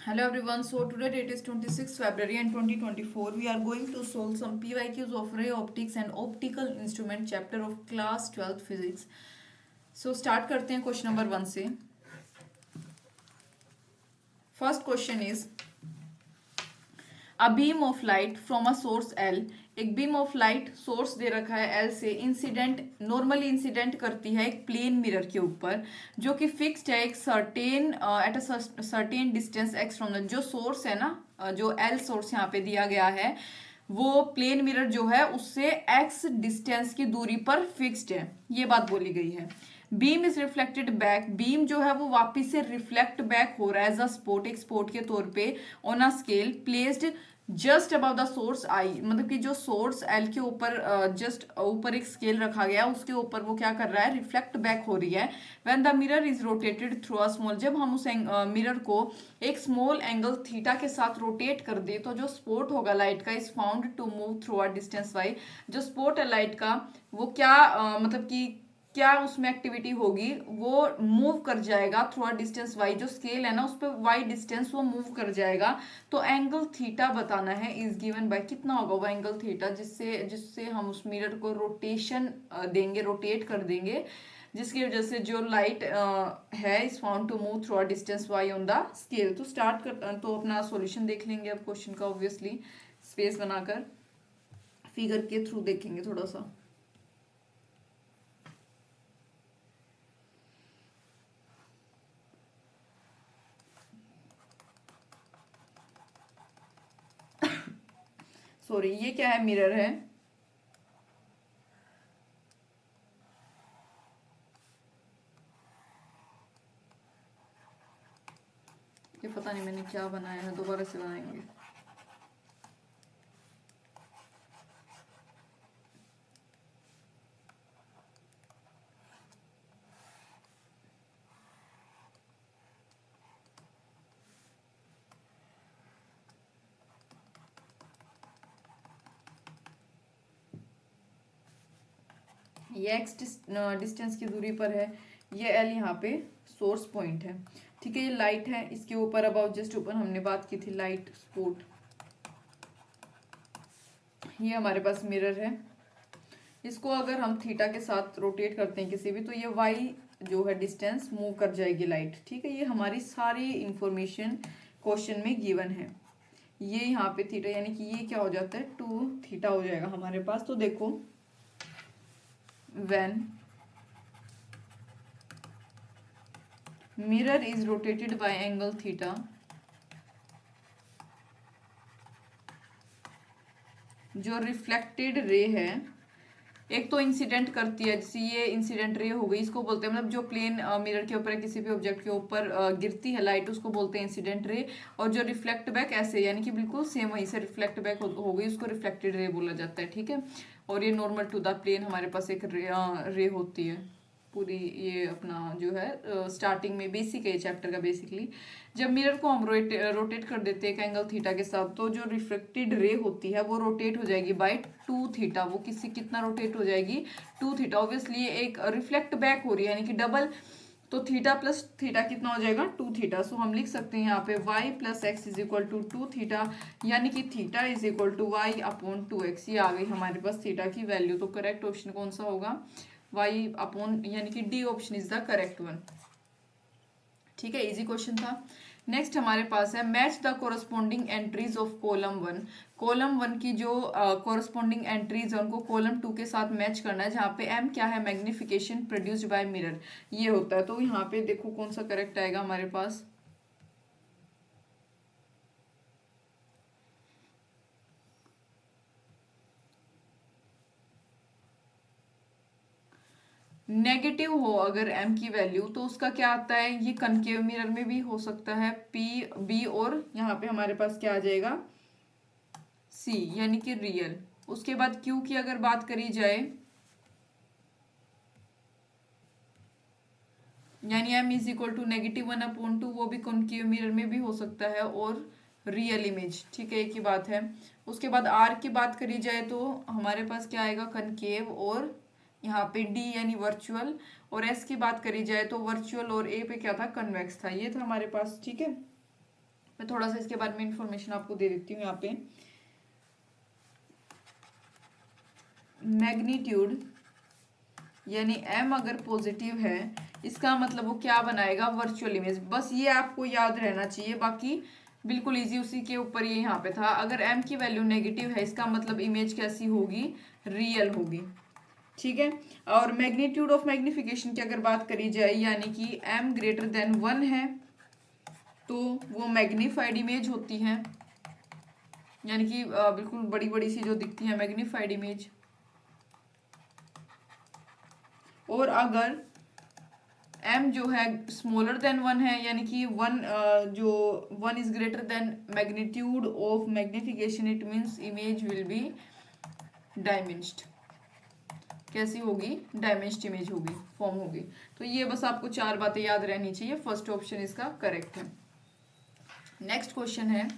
Hello everyone. So today date is 26th February and 2024. We are going to solve some PYQs of ray optics and optical instrument chapter of class 12th physics. So start करते हैं question number 1 से. First question is a beam of light from a source L. एक beam of light source दे रखा है L से, incident normally incident करती है एक प्लेन मिरर के ऊपर जो कि फिक्स्ड है एक certain at a certain distance x from the, जो सोर्स है ना, जो एल सोर्स यहाँ पे दिया गया है वो प्लेन मिरर जो है उससे एक्स डिस्टेंस की दूरी पर फिक्स्ड है, ये बात बोली गई है. Beam is reflected back, beam जो है वो वापिस से रिफ्लेक्ट बैक हो रहा है एज अ स्पॉट, एक स्पॉट के तौर पे on a scale placed just about the source I, मतलब कि जो सोर्स एल के ऊपर जस्ट ऊपर एक स्केल रखा गया उसके ऊपर वो क्या कर रहा है, रिफ्लेक्ट बैक हो रही है. When the mirror is rotated through a small, जब हम उस मिरर को एक स्मॉल एंगल थीटा के साथ रोटेट कर दे तो जो स्पॉट होगा लाइट का is found to move through a distance Y, जो स्पॉट है लाइट का वो क्या मतलब कि क्या उसमें एक्टिविटी होगी, वो मूव कर जाएगा थ्रू अ डिस्टेंस वाई, जो स्केल है ना उस पर वाई डिस्टेंस वो मूव कर जाएगा. तो एंगल थीटा बताना है इज गिवन बाय, कितना होगा वो एंगल थीटा जिससे जिससे हम उस मिरर को रोटेशन देंगे, रोटेट कर देंगे, जिसकी वजह से जो लाइट है is found to move through a distance y on the scale. तो स्टार्ट कर तो अपना सॉल्यूशन देख लेंगे अब क्वेश्चन का, ऑब्वियसली स्पेस बनाकर फिगर के थ्रू देखेंगे थोड़ा सा. सॉरी, ये क्या है, मिरर है. ये पता नहीं मैंने क्या बनाया है, दोबारा से बनाएंगे. ये एक्स डिस्टेंस की दूरी पर है, ये एल यहाँ पे सोर्स पॉइंट है. ठीक है, ये लाइट है, इसके ऊपर अबाउट जस्ट ऊपर हमने बात की थी लाइट स्पॉट. ये हमारे पास मिरर है, इसको अगर हम थीटा के साथ रोटेट करते हैं किसी भी तो ये वाई जो है डिस्टेंस मूव कर जाएगी लाइट. ठीक है, ये हमारी सारी इंफॉर्मेशन क्वेश्चन में गिवन है. ये यहाँ पे थीटा यानी कि ये क्या हो जाता है, 2 थीटा हो जाएगा हमारे पास. तो देखो when mirror is rotated by angle theta, जो रिफ्लेक्टेड रे है एक तो इंसिडेंट करती है, जैसे ये इंसिडेंट रे हो गई, इसको बोलते हैं मतलब जो प्लेन मिरर के ऊपर किसी भी ऑब्जेक्ट के ऊपर गिरती है लाइट उसको बोलते हैं इंसिडेंट रे. और जो रिफ्लेक्ट बैक ऐसे यानी कि बिल्कुल सेम वहीं से रिफ्लेक्ट बैक हो गई उसको रिफ्लेक्टेड रे बोला जाता है. ठीक है, और ये नॉर्मल टू द प्लेन हमारे पास एक रे होती है पूरी. ये अपना जो है स्टार्टिंग में बेसिक है चैप्टर का. बेसिकली जब मिरर को हम रोटेट कर देते हैं एक एंगल थीटा के साथ तो जो रिफ्लेक्टेड रे होती है वो रोटेट हो जाएगी बाय 2 थीटा. वो किसी कितना रोटेट हो जाएगी, 2 थीटा. ऑब्वियसली एक रिफ्लेक्ट बैक हो रही है यानी कि डबल, तो थीटा प्लस थीटा कितना हो जाएगा, 2 थीटा. सो हम लिख सकते हैं यहाँ पे y plus x is equal to 2 theta, यानी कि theta is equal to y upon 2x. ये आ गई हमारे पास थीटा की वैल्यू. तो करेक्ट ऑप्शन कौन सा होगा, y अपॉन यानी कि D option is the correct one. ठीक है, इजी क्वेश्चन था. नेक्स्ट हमारे पास है match the corresponding entries of column 1. Column 1 की जो कोरस्पॉन्डिंग एंट्रीज है उनको कॉलम 2 के साथ मैच करना है, जहाँ पे m क्या है, मैग्निफिकेशन प्रोड्यूस्ड बाय मिरर ये होता है. तो यहाँ पे देखो कौन सा करेक्ट आएगा हमारे पास. नेगेटिव हो अगर m की वैल्यू तो उसका क्या आता है, ये कनकेव मिरर में भी हो सकता है p b, और यहाँ पे हमारे पास क्या आ जाएगा c यानी कि रियल. उसके बाद q की अगर बात करी जाए यानी m इज इक्वल टू -1/2, वो भी कॉनकेव मिरर में भी हो सकता है और रियल इमेज. ठीक है, एक ही बात है. उसके बाद r की बात करी जाए तो हमारे पास क्या आएगा, कनकेव और यहाँ पे d यानी वर्चुअल, और s की बात करी जाए तो वर्चुअल और a पे क्या था, कन्वेक्स था. ये था हमारे पास. ठीक है, मैं थोड़ा सा इसके बारे में इंफॉर्मेशन आपको दे देती हूँ यहाँ पे। मैग्नीट्यूड यानी m अगर पॉजिटिव है, इसका मतलब वो क्या बनाएगा, वर्चुअल इमेज। बस ये आपको याद रहना चाहिए, बाकी बिल्कुल इजी, उसी के ऊपर ये यहाँ पे था। अगर m की वैल्यू नेगेटिव है, इसका मतलब इमेज कैसी होगी, रियल होगी। ठीक है। और मैग्नीट्यूड ऑफ मैग्निफिकेशन की अगर बात करी जाए, यानी कि m ग्रेटर देन 1 है तो वो मैग्नीफाइड इमेज होती है, यानी कि बिल्कुल बड़ी बड़ी सी जो दिखती है, मैग्नीफाइड इमेज। और अगर m जो है स्मॉलर देन 1 है, यानी कि 1 जो 1 is greater than magnitude of magnification, it means image will be diminished. कैसी होगी, डायमेंस्ड इमेज होगी, फॉर्म होगी। तो ये बस आपको 4 बातें याद रहनी चाहिए। फर्स्ट ऑप्शन इसका करेक्ट है। नेक्स्ट क्वेश्चन है,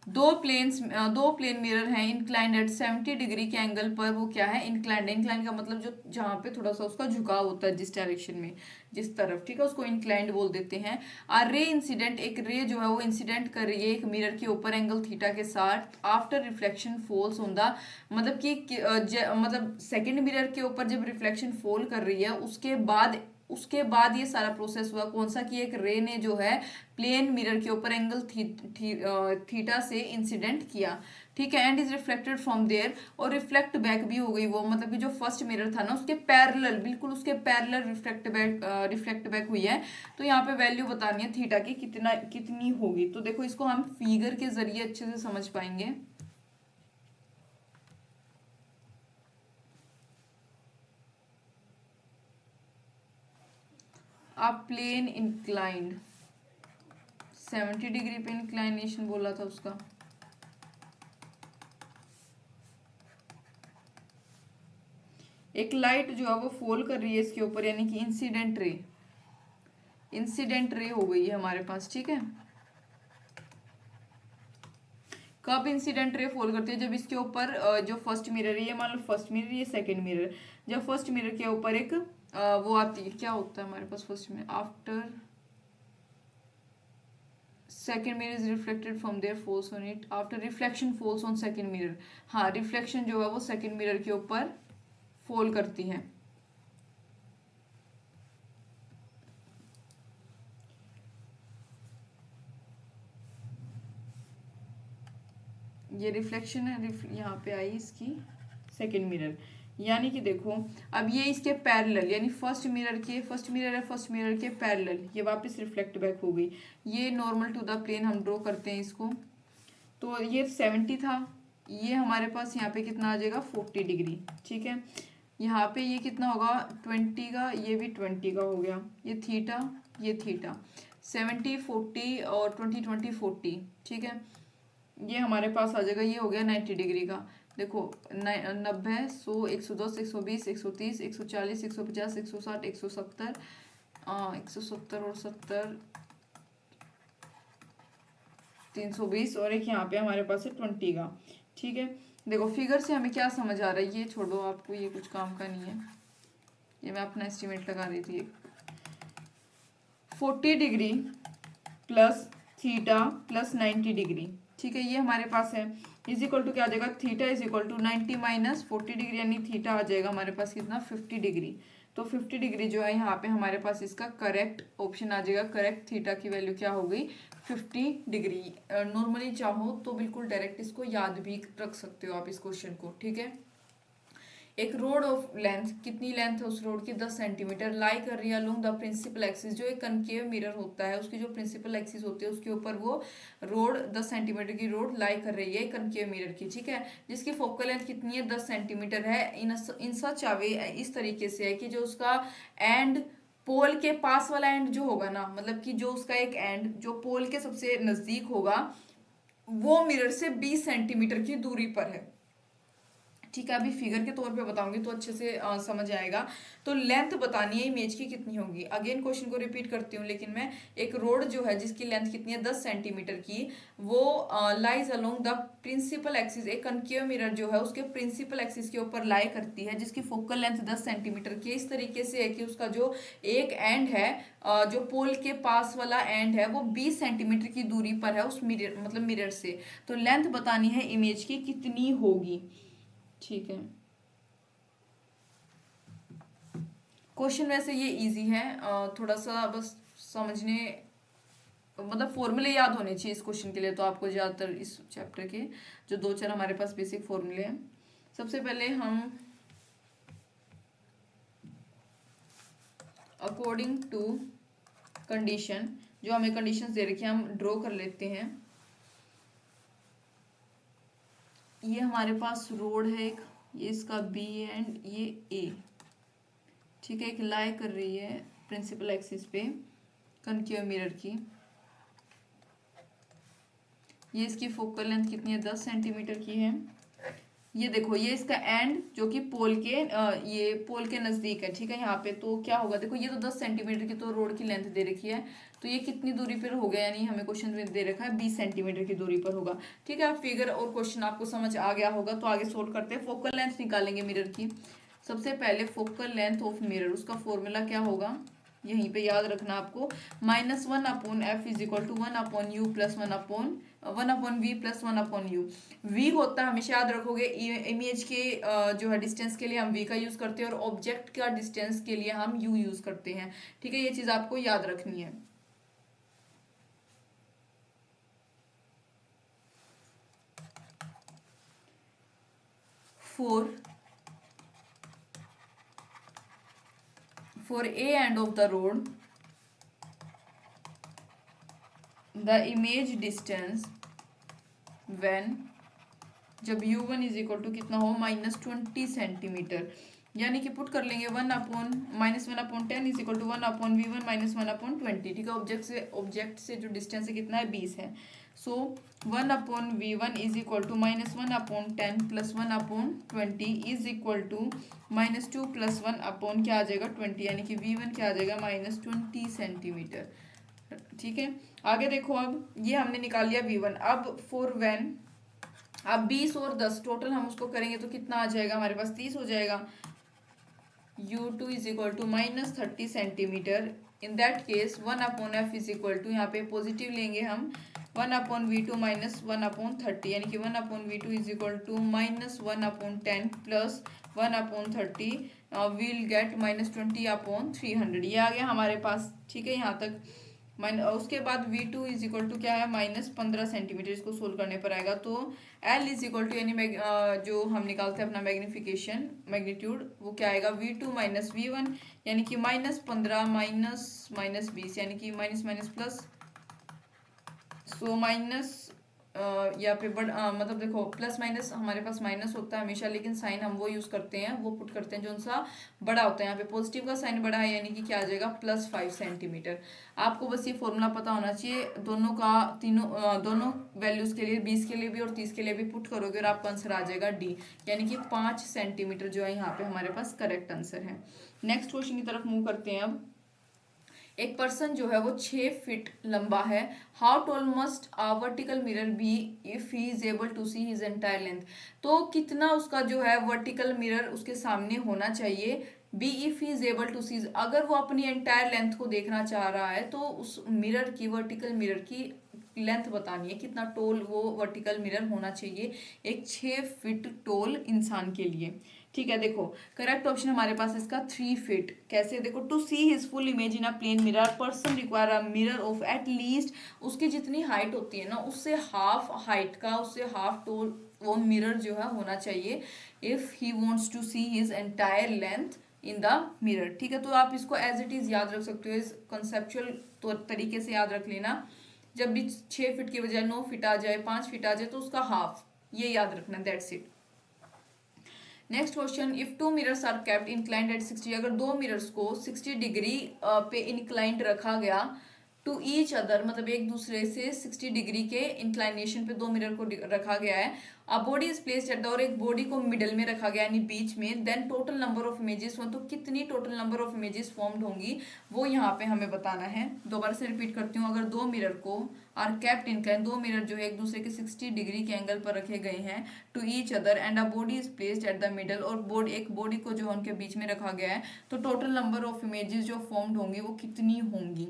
दो प्लेन मिरर हैं इंक्लाइंड एट 70 डिग्री के एंगल पर, वो क्या है, इंक्लाइंड। इंक्लाइंड का मतलब जो जहां पे थोड़ा सा उसका झुकाव होता है, जिस डायरेक्शन में, जिस तरफ, ठीक है, उसको इंक्लाइंड बोल देते हैं। आ रे इंसिडेंट, एक रे जो है वो इंसिडेंट कर रही है एक मिरर के ऊपर एंगल थीटा के साथ, after reflection falls on the, मतलब कि मतलब सेकंड मिरर के ऊपर जब रिफ्लेक्शन फॉल कर रही है, उसके बाद ये सारा प्रोसेस हुआ। कौन सा, कि एक रे ने जो है प्लेन मिरर के ऊपर एंगल थीटा से इंसिडेंट किया। ठीक है, and is reflected from there, और रिफ्लेक्ट बैक भी हो गई वो, मतलब कि जो फर्स्ट मिरर था ना, उसके पैरेलल, बिल्कुल उसके पैरेलल रिफ्लेक्ट बैक हुई है। तो यहाँ पे वैल्यू बतानी है थीटा की कितनी होगी। तो देखो, इसको हम फिगर के जरिए अच्छे से समझ पाएंगे। आप प्लेन इंक्लाइंड 70 डिग्री पे इंक्लाइनेशन बोला था उसका, एक लाइट जो है वो फॉल कर रही है इसके ऊपर, यानी कि इंसिडेंट रे हो गई है हमारे पास। ठीक है, कब इंसिडेंट रे फॉल करती है, जब इसके ऊपर जो फर्स्ट मिरर है, ये मान लो फर्स्ट मिरर, ये सेकंड मिरर, जब फर्स्ट मिरर के ऊपर एक वो आती है, क्या होता है हमारे पास फर्स्ट में, after second mirror is reflected from there falls on it, after reflection falls on second mirror. हाँ, रिफ्लेक्शन जो है वो सेकेंड मिरर के ऊपर फॉल करती है। ये रिफ्लेक्शन है, यहाँ पे आई इसकी सेकेंड मिरर, यानी कि देखो अब ये इसके पैरेलल, यानी फर्स्ट मिरर के पैरेलल ये वापस रिफ्लेक्ट बैक हो गई। ये नॉर्मल टू द प्लेन हम ड्रॉ करते हैं इसको। तो ये 70 था, ये हमारे पास यहाँ पे कितना आ जाएगा, 40 डिग्री। ठीक है, यहाँ पे ये कितना होगा, 20 का, ये भी 20 का हो गया, ये थीटा 70 40 और 20 20 40। ठीक है, ये हमारे पास आ जाएगा, ये हो गया 90 डिग्री का। देखो 90 100 110 120 130 140 150 160 170 170 और 70 320, और एक यहाँ पे हमारे पास है 20 का। ठीक है, देखो फिगर से हमें क्या समझ आ रहा है, ये छोड़ो, आपको ये कुछ काम का नहीं है, ये मैं अपना एस्टिमेट लगा रही थी। 40 degree plus theta plus 90 degree. ठीक है, ये हमारे पास है, इज इक्वल टू क्या आ जाएगा, theta is equal to 90 minus 40 degree, यानी थीटा आ जाएगा हमारे पास कितना, 50 डिग्री। तो 50 डिग्री जो है यहाँ पे हमारे पास इसका करेक्ट ऑप्शन आ जाएगा। करेक्ट थीटा की वैल्यू क्या हो गई, 50 डिग्री। नॉर्मली चाहो तो बिल्कुल डायरेक्ट इसको याद भी रख सकते हो आप इस क्वेश्चन को। ठीक है, एक रोड ऑफ लेंथ, कितनी लेंथ है उस रोड की, 10 सेंटीमीटर, लाई कर रही है अलोंग द प्रिंसिपल एक्सिस। जो एक कनकेव मिरर होता है, उसकी जो प्रिंसिपल एक्सिस होती है, उसके ऊपर वो रोड 10 सेंटीमीटर की रोड लाई कर रही है कनकेव मिरर की। ठीक है, जिसकी फोकल लेंथ कितनी है, 10 सेंटीमीटर है। इन सच अ वे, इस तरीके से है कि जो उसका एंड पोल के पास वाला एंड जो होगा ना, मतलब कि जो उसका एक एंड जो पोल के सबसे नजदीक होगा, वो मिरर से 20 सेंटीमीटर की दूरी पर है। ठीक है, अभी फिगर के तौर पे बताऊंगी तो अच्छे से समझ आएगा। तो लेंथ बतानी है इमेज की कितनी होगी। अगेन क्वेश्चन को रिपीट करती हूँ, लेकिन मैं एक रोड जो है जिसकी लेंथ कितनी है 10 सेंटीमीटर की, वो lies along the principal axis, एक कनकेव मिरर जो है उसके प्रिंसिपल एक्सिस के ऊपर लाई करती है, जिसकी फोकल लेंथ 10 सेंटीमीटर की इस तरीके से है कि उसका जो एक एंड है, जो पोल के पास वाला एंड है वो 20 सेंटीमीटर की दूरी पर है उस मिरर, मतलब मिरर से। तो लेंथ बतानी है इमेज की कितनी होगी। ठीक है, क्वेश्चन वैसे ये इजी है, थोड़ा सा बस समझने, मतलब फॉर्मूले याद होने चाहिए इस क्वेश्चन के लिए। तो आपको ज़्यादातर इस चैप्टर के जो दो चार हमारे पास बेसिक फॉर्मूले हैं, सबसे पहले हम अकॉर्डिंग टू कंडीशन, जो हमें कंडीशंस दे रखी है हम ड्रॉ कर लेते हैं। ये हमारे पास रोड है एक, ये इसका बी एंड ये ए। ठीक है, एक लाई कर रही है प्रिंसिपल एक्सिस पे कनकेव मिरर की। ये इसकी फोकल लेंथ कितनी है 10 सेंटीमीटर की है। ये देखो ये इसका एंड जो कि पोल के ये पोल के नजदीक है। ठीक है, यहाँ पे तो क्या होगा, देखो ये तो 10 सेंटीमीटर की तो रोड की लेंथ दे रखी है, तो ये कितनी दूरी पर होगा, यानी हमें क्वेश्चन में दे रखा है 20 सेंटीमीटर की दूरी पर होगा। ठीक है, फिगर और क्वेश्चन आपको समझ आ गया होगा, तो आगे सोल्व करते हैं। फोकल लेंथ निकालेंगे मिरर की। सबसे पहले फोकल लेंथ ऑफ मिरर, उसका फॉर्मूला क्या होगा यहीं पे याद रखना आपको, -1/f is equal to 1/u plus 1/v plus 1/u। v होता है, हमेशा याद रखोगे, इमेज के जो है डिस्टेंस के लिए हम v का यूज करते हैं और ऑब्जेक्ट का डिस्टेंस के लिए हम u यूज करते हैं। ठीक है, ये चीज आपको याद रखनी है। For a end of the road, the image distance when, जब u1 इज इक्वल टू कितना हो -20 सेंटीमीटर, यानी कि पुट कर लेंगे -1/10 इज इक्वल टू 1/v1 -1/20। ठीक है, ऑब्जेक्ट से जो डिस्टेंस है कितना है 20 है। So 1/v1 is equal to -1/10 plus 1/20 is equal to -2 plus 1 क्या आ जाएगा 20, यानी कि v1 क्या आ जाएगा -20 सेंटीमीटर। ठीक है, आगे देखो, अब ये हमने निकाल लिया v1। अब फॉर व्हेन, अब 20 और 10 टोटल हम उसको करेंगे तो कितना आ जाएगा हमारे पास 30 हो जाएगा। u2 is equal to -30 centimetre. In that case 1/f is equal to, यहाँ पे पॉजिटिव लेंगे हम, 1/v2 -1/30, यानी कि 1/v2 is equal to -1/10 plus 1/30, will get -20/300। ये आ गया हमारे पास। ठीक है, यहाँ तक उसके बाद v2 इज इक्वल टू क्या है -15 सेंटीमीटर, इसको सोल्व करने पर आएगा। तो l इज इक्वल टू, यानी जो हम निकालते हैं अपना मैग्निफिकेशन मैग्नीट्यूड, वो क्या आएगा v2 माइनस v1, यानी कि -15 माइनस 20, यानी कि minus minus plus, so minus या पे मतलब देखो प्लस माइनस हमारे पास माइनस होता है हमेशा, लेकिन साइन हम वो यूज करते हैं, वो पुट करते हैं जो सा बड़ा होता है। यहाँ पे पॉजिटिव का साइन बड़ा है, यानी कि क्या आ जाएगा +5 सेंटीमीटर। आपको बस ये फॉर्मूला पता होना चाहिए दोनों का, दोनों वैल्यूज के लिए, 20 के लिए भी और 30 के लिए भी पुट करोगे और आपका आंसर आ जाएगा डी, यानी कि 5 सेंटीमीटर जो है यहाँ पे हमारे पास करेक्ट आंसर है। नेक्स्ट क्वेश्चन की तरफ मूव करते हैं। अब एक पर्सन जो है वो 6 फीट लंबा है। How tall must a vertical mirror be if he is able to see his entire length. तो कितना उसका जो है वर्टिकल मिरर उसके सामने होना चाहिए, be if he is able to see, अगर वो अपनी एंटायर लेंथ को देखना चाह रहा है तो उस मिरर की, वर्टिकल मिरर की लेंथ बतानी है, कितना टोल वो वर्टिकल मिरर होना चाहिए एक 6 फीट टोल इंसान के लिए। ठीक है, देखो करेक्ट ऑप्शन हमारे पास इसका 3 फीट। कैसे, देखो to see his full image in a plane mirror person require a mirror of at least, उसकी जितनी हाइट होती है ना उससे हाफ हाइट का, उससे हाफ टोल वो मिरर जो है होना चाहिए if he wants to see his entire length in the mirror. ठीक है, तो आप इसको एज इट इज याद रख सकते हो, इस कंसेप्चुअल तरीके से याद रख लेना। जब भी 6 फीट की बजाय 9 फीट आ जाए, 5 फीट आ जाए तो उसका हाफ, ये याद रखना, that's it. Next question, if 2 mirrors are kept inclined at 60, अगर 2 मिरर्स को 60 डिग्री पे इंक्लाइंड रखा गया टू ईच अदर, मतलब एक दूसरे से 60 डिग्री के इंक्लाइनेशन पे दो मिरर को रखा गया है। अ body is placed at the, और एक बॉडी को मिडल में रखा गया यानी बीच में। Then total number of images हो, तो कितनी total number of images formed होंगी वो यहाँ पे हमें बताना है। दोबारा से रिपीट करती हूँ, अगर दो मिरर को आर कैप्ट इंक्लाइन, दो मिरर जो है एक दूसरे के 60 डिग्री के एंगल पर रखे गए हैं to each other and a body is placed at the middle, और बॉडी, एक बॉडी को जो है उनके बीच में रखा गया है, तो टोटल नंबर ऑफ इमेजेस जो फॉर्म्ड होंगी वो कितनी होंगी।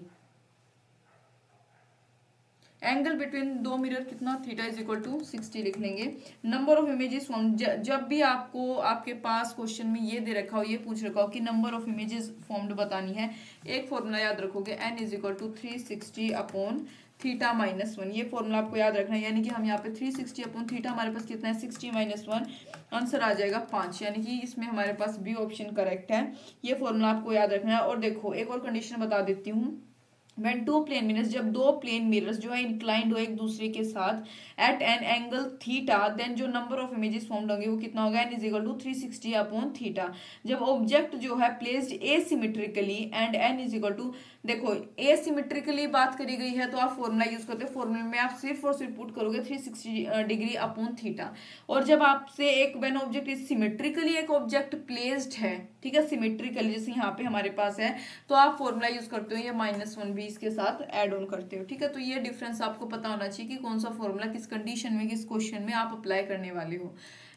एंगल बिटवीन दो मिरर कितना, थीटा इज इक्वल टू 60 लिख लेंगे। नंबर ऑफ इमेजेस फॉर्म, जब भी आपको आपके पास क्वेश्चन में ये दे रखा हो, ये पूछ रखा हो कि नंबर ऑफ इमेजेस फॉर्म्ड बतानी है, एक फॉर्मूला याद रखोगे, n is equal to 360 upon theta minus 1। ये फॉर्मूला आपको याद रखना है, यानी कि हम यहाँ पे 360 अपॉन थीटा, हमारे पास कितना है 60 माइनस 1, आंसर आ जाएगा 5, यानी कि इसमें हमारे पास बी ऑप्शन करेक्ट है। ये फॉर्मूला आपको याद रखना है। और देखो एक और कंडीशन बता देती हूँ, when two plane mirrors, जब दो प्लेन मिरर्स जो है इंक्लाइंड हो एक दूसरे के साथ at an angle theta, then जो नंबर ऑफ इमेजेस फॉर्म्ड होंगे वो कितना होगा, n is equal to 360 upon theta. जब ऑब्जेक्ट जो है placed asymmetrically and n is equal to, देखो एसिमेट्रिकली बात करी गई है तो आप फॉर्मूला यूज करते हो, फॉर्मूले में आप सिर्फ और सिर्फ पुट करोगे 360 डिग्री अपॉन थीटा। और जब आपसे एक व्हेन ऑब्जेक्ट इज सिमेट्रिकली, एक ऑब्जेक्ट प्लेस्ड है, ठीक है, सिमेट्रिकली जैसे यहाँ पे हमारे पास है, तो आप फॉर्मूला यूज करते हो ये -1 भी इसके साथ ऐड ऑन करते हो, ठीक है। तो ये डिफरेंस आपको पता होना चाहिए कि कौन सा फॉर्मूला किस कंडीशन में, किस क्वेश्चन में आप अप्लाई करने वाले हो।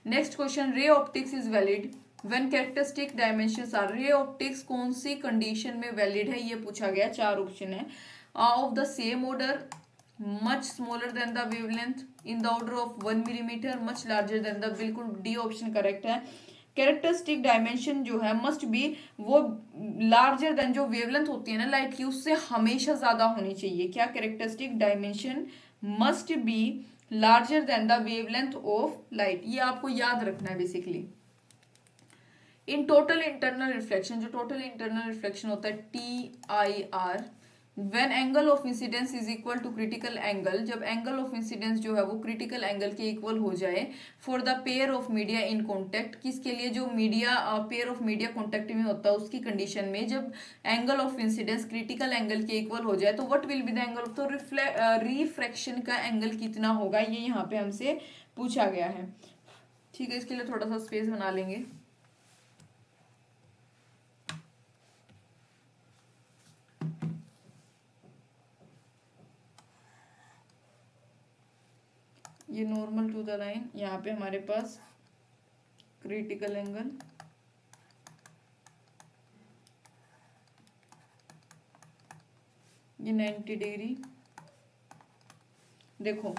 Next question, ray optics is valid when characteristic dimensions are, ray optics कौन सी कंडीशन में वैलिड है ये पूछा गया। चार ऑप्शन है, of the same order, much smaller than the wavelength, in the order of 1 millimetre, much larger than the, बिल्कुल डी ऑप्शन करेक्ट है। कैरेक्टरिस्टिक डायमेंशन जो है मस्ट बी, वो लार्जर देन, जो वेवलेंथ होती है ना लाइट की उससे हमेशा ज्यादा होनी चाहिए। क्या, characteristic dimension must be larger than the wavelength of light, ये आपको याद रखना है basically. In total internal reflection, जो टोटल इंटरनल रिफ्लेक्शन होता है TIR, when angle of incidence is equal to critical angle, जब एंगल ऑफ इंसिडेंस जो है वो क्रिटिकल एंगल के इक्वल हो जाए, for the pair of media in contact, किसके लिए, जो media pair of media contact में होता है उसकी कंडीशन में, जब angle of incidence critical angle के इक्वल हो जाए, तो what will be the angle of, तो रिफ्रैक्शन का एंगल कितना होगा, ये यहाँ पे हमसे पूछा गया है, ठीक है। इसके लिए थोड़ा सा स्पेस बना लेंगे। ये नॉर्मल टू द लाइन, यहाँ पे हमारे पास क्रिटिकल एंगल, ये 90 डिग्री। देखो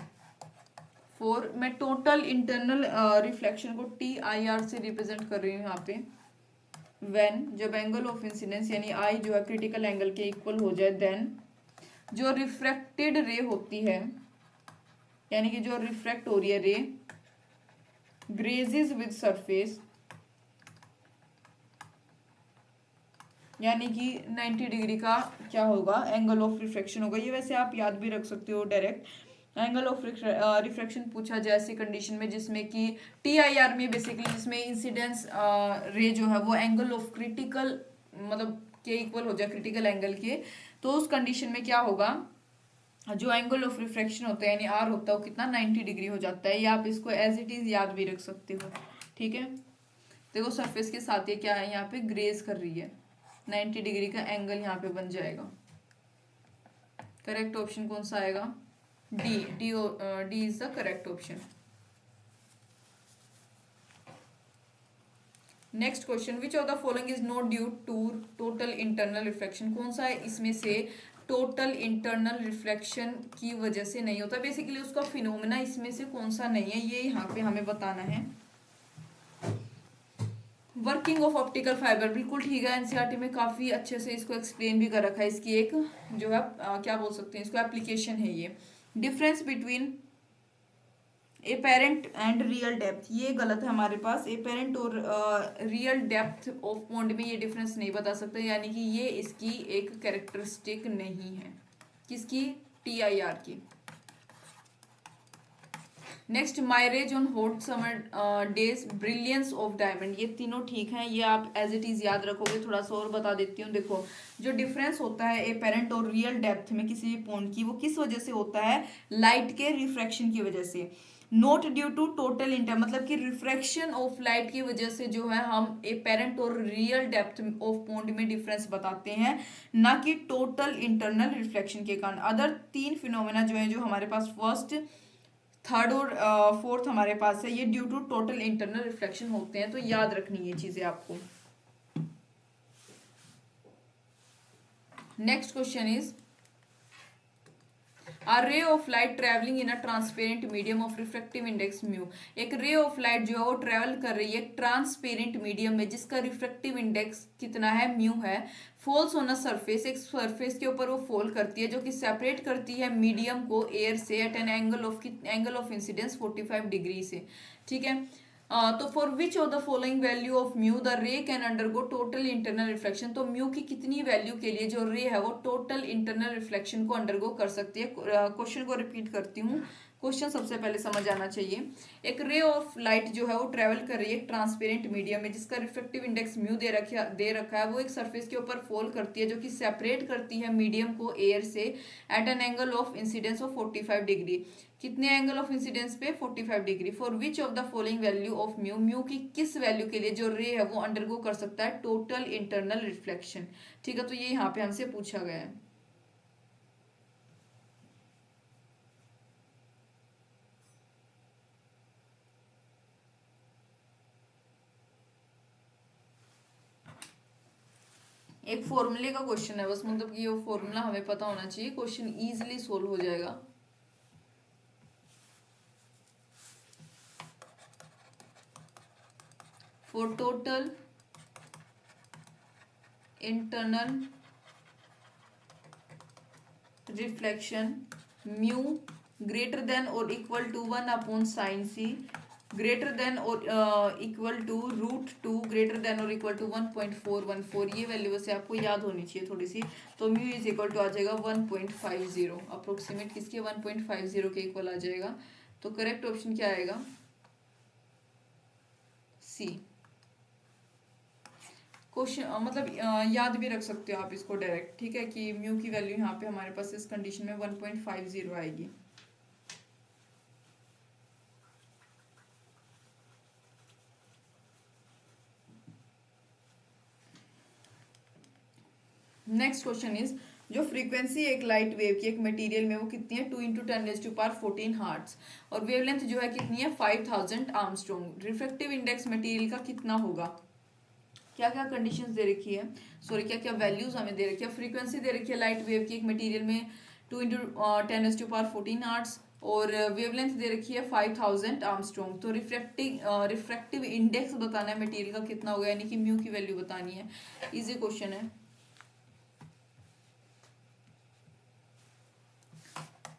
मैं टोटल इंटरनल रिफ्लेक्शन को TIR से रिप्रेजेंट कर रही हूँ यहाँ पे। व्हेन, जब एंगल ऑफ इंसिडेंस यानी आई जो है क्रिटिकल एंगल के इक्वल हो जाए, देन जो रिफ्रैक्टेड रे होती है, यानी कि जो रिफ्रैक्ट हो रही है रे, ग्रेजेस विद सरफेस, यानी कि 90 डिग्री का क्या होगा, एंगल ऑफ रिफ्रैक्शन होगा। ये वैसे आप याद भी रख सकते हो डायरेक्ट, एंगल ऑफ रिफ्रैक्शन पूछा जाए ऐसी कंडीशन में जिसमें कि TIR में बेसिकली, जिसमें इंसिडेंस रे जो है वो एंगल ऑफ क्रिटिकल मतलब के इक्वल हो जाए, क्रिटिकल एंगल के, तो उस कंडीशन में क्या होगा, जो एंगल ऑफ रिफ्रैक्शन होता है यानी R होता है वो कितना, 90 डिग्री हो जाता है। या आप इसको एज इट इज याद भी रख सकते हो, ठीक है। देखो सरफेस के साथ ये क्या है, यहाँ पे ग्रेज कर रही है, 90 डिग्री का एंगल यहाँ पे बन जाएगा। करेक्ट ऑप्शन कौन सा आएगा, D is the correct option. Next question, which of the following is not due to total internal reflection, कौन सा है इसमें से टोटल इंटरनल रिफ्लेक्शन की वजह से नहीं होता, बेसिकली उसका फिनोमेना इसमें से कौन सा नहीं है, ये यहाँ पे हमें बताना है। वर्किंग ऑफ ऑप्टिकल फाइबर, बिल्कुल ठीक है, एनसीईआरटी में काफी अच्छे से इसको एक्सप्लेन भी कर रखा है, इसकी एक जो है क्या बोल सकते हैं इसको, एप्लीकेशन है ये। Difference between apparent and real depth, ये गलत है हमारे पास, एपेरेंट और रियल डेप्थ ऑफ पॉन्ड में ये डिफरेंस नहीं बता सकते, यानी कि ये इसकी एक कैरेक्टरिस्टिक नहीं है, किसकी, TIR की। Next, mirage on hot summer days, brilliance of diamond, ये तीनों ठीक हैं, ये आप एज इट इज याद रखोगे। थोड़ा सा और बता देती हूँ। देखो, जो डिफरेंस होता है एपेरेंट और रियल डेप्थ में किसी भी पॉइंट की, वो किस वजह से होता है? लाइट के रिफ्रैक्शन की वजह से। Not due to total inter, मतलब कि रिफ्रैक्शन ऑफ लाइट की वजह से जो है हम एपेरेंट और रियल डेप्थ ऑफ पॉइंट में डिफरेंस बताते हैं, ना कि टोटल इंटरनल रिफ्लेक्शन के कारण। अदर तीन फिनोमेना जो है, जो हमारे पास फर्स्ट, थर्ड और फोर्थ हमारे पास है, ये due to total internal reflection होते हैं। तो याद रखनी ये चीजें आपको। Next question is, A ray of light traveling in a transparent medium of refractive index mu, एक रे ऑफ लाइट जो है वो ट्रेवल कर रही है ट्रांसपेरेंट मीडियम में जिसका रिफ्रेक्टिव इंडेक्स कितना है? म्यू है। फॉल्स ऑन अ सरफेस, एक सरफेस के ऊपर वो फॉल करती है जो कि सेपरेट करती है मीडियम को एयर से at an angle of incidence 45 degree से। ठीक है। तो for which of the following value of mu the ray can undergo total internal reflection, तो म्यू की कितनी वैल्यू के लिए जो रे है वो टोटल इंटरनल रिफ्लेक्शन को अंडरगो कर सकती है? क्वेश्चन को रिपीट करती हूँ, क्वेश्चन सबसे पहले समझ आना चाहिए। एक रे ऑफ लाइट जो है वो ट्रेवल कर रही है ट्रांसपेरेंट मीडियम में जिसका रिफ्लेक्टिव इंडेक्स म्यू दे रखा है, वो एक सरफेस के ऊपर फॉल करती है जो कि सेपरेट करती है मीडियम को एयर से at an angle of incidence of 45 degree. कितने एंगल ऑफ इंसिडेंस पे? 45 degree. For which of the following value of mu, mu की किस वैल्यू के लिए जो रे है वो अंडरगो कर सकता है टोटल इंटरनल रिफ्लेक्शन? ठीक है, तो ये यहाँ पे हमसे पूछा गया है। एक फॉर्मूले का क्वेश्चन है बस, मतलब कि वो फॉर्मूला हमें पता होना चाहिए, क्वेश्चन इजीली सोल्व हो जाएगा। For total internal reflection mu greater than और equal to 1/sin c, greater than और इक्वल टू √2, ग्रेटर देन और इक्वल टू 1.414, ये वैल्यू वैसे आपको याद होनी चाहिए थोड़ी सी। तो म्यू इज इक्वल टू आ जाएगा 1.50, अप्रोक्सीमेट किसके? 1.50 के इक्वल आ जाएगा। तो करेक्ट ऑप्शन क्या आएगा? सी। क्वेश्चन मतलब याद भी रख सकते हो आप इसको डायरेक्ट, ठीक है, कि म्यू की वैल्यू यहाँ पे हमारे पास इस कंडीशन में 1.50 आएगी। नेक्स्ट क्वेश्चन इज, जो फ्रीक्वेंसी एक लाइट वेव की एक मटेरियल में वो कितनी है? 2 × 10⁻14 हार्ट्स, और वेवलेंथ जो है कितनी है? 5000 आर्मस्ट्रॉन्ग। रिफ्रैक्टिव इंडेक्स मटेरियल का कितना होगा? क्या क्या कंडीशंस दे रखी है, सॉरी क्या क्या वैल्यूज हमें दे रखी है? फ्रीक्वेंसी दे रखी है लाइट वेव की एक मटेरियल में 2 × 10⁻14 हार्ट्स, और वेवलेंथ दे रखी है 5000 आर्मस्ट्रॉन्ग। तो रिफ्रैक्टिव इंडेक्स बताना है मटेरियल का कितना होगा, यानी कि म्यू की वैल्यू बतानी है। इजी क्वेश्चन है।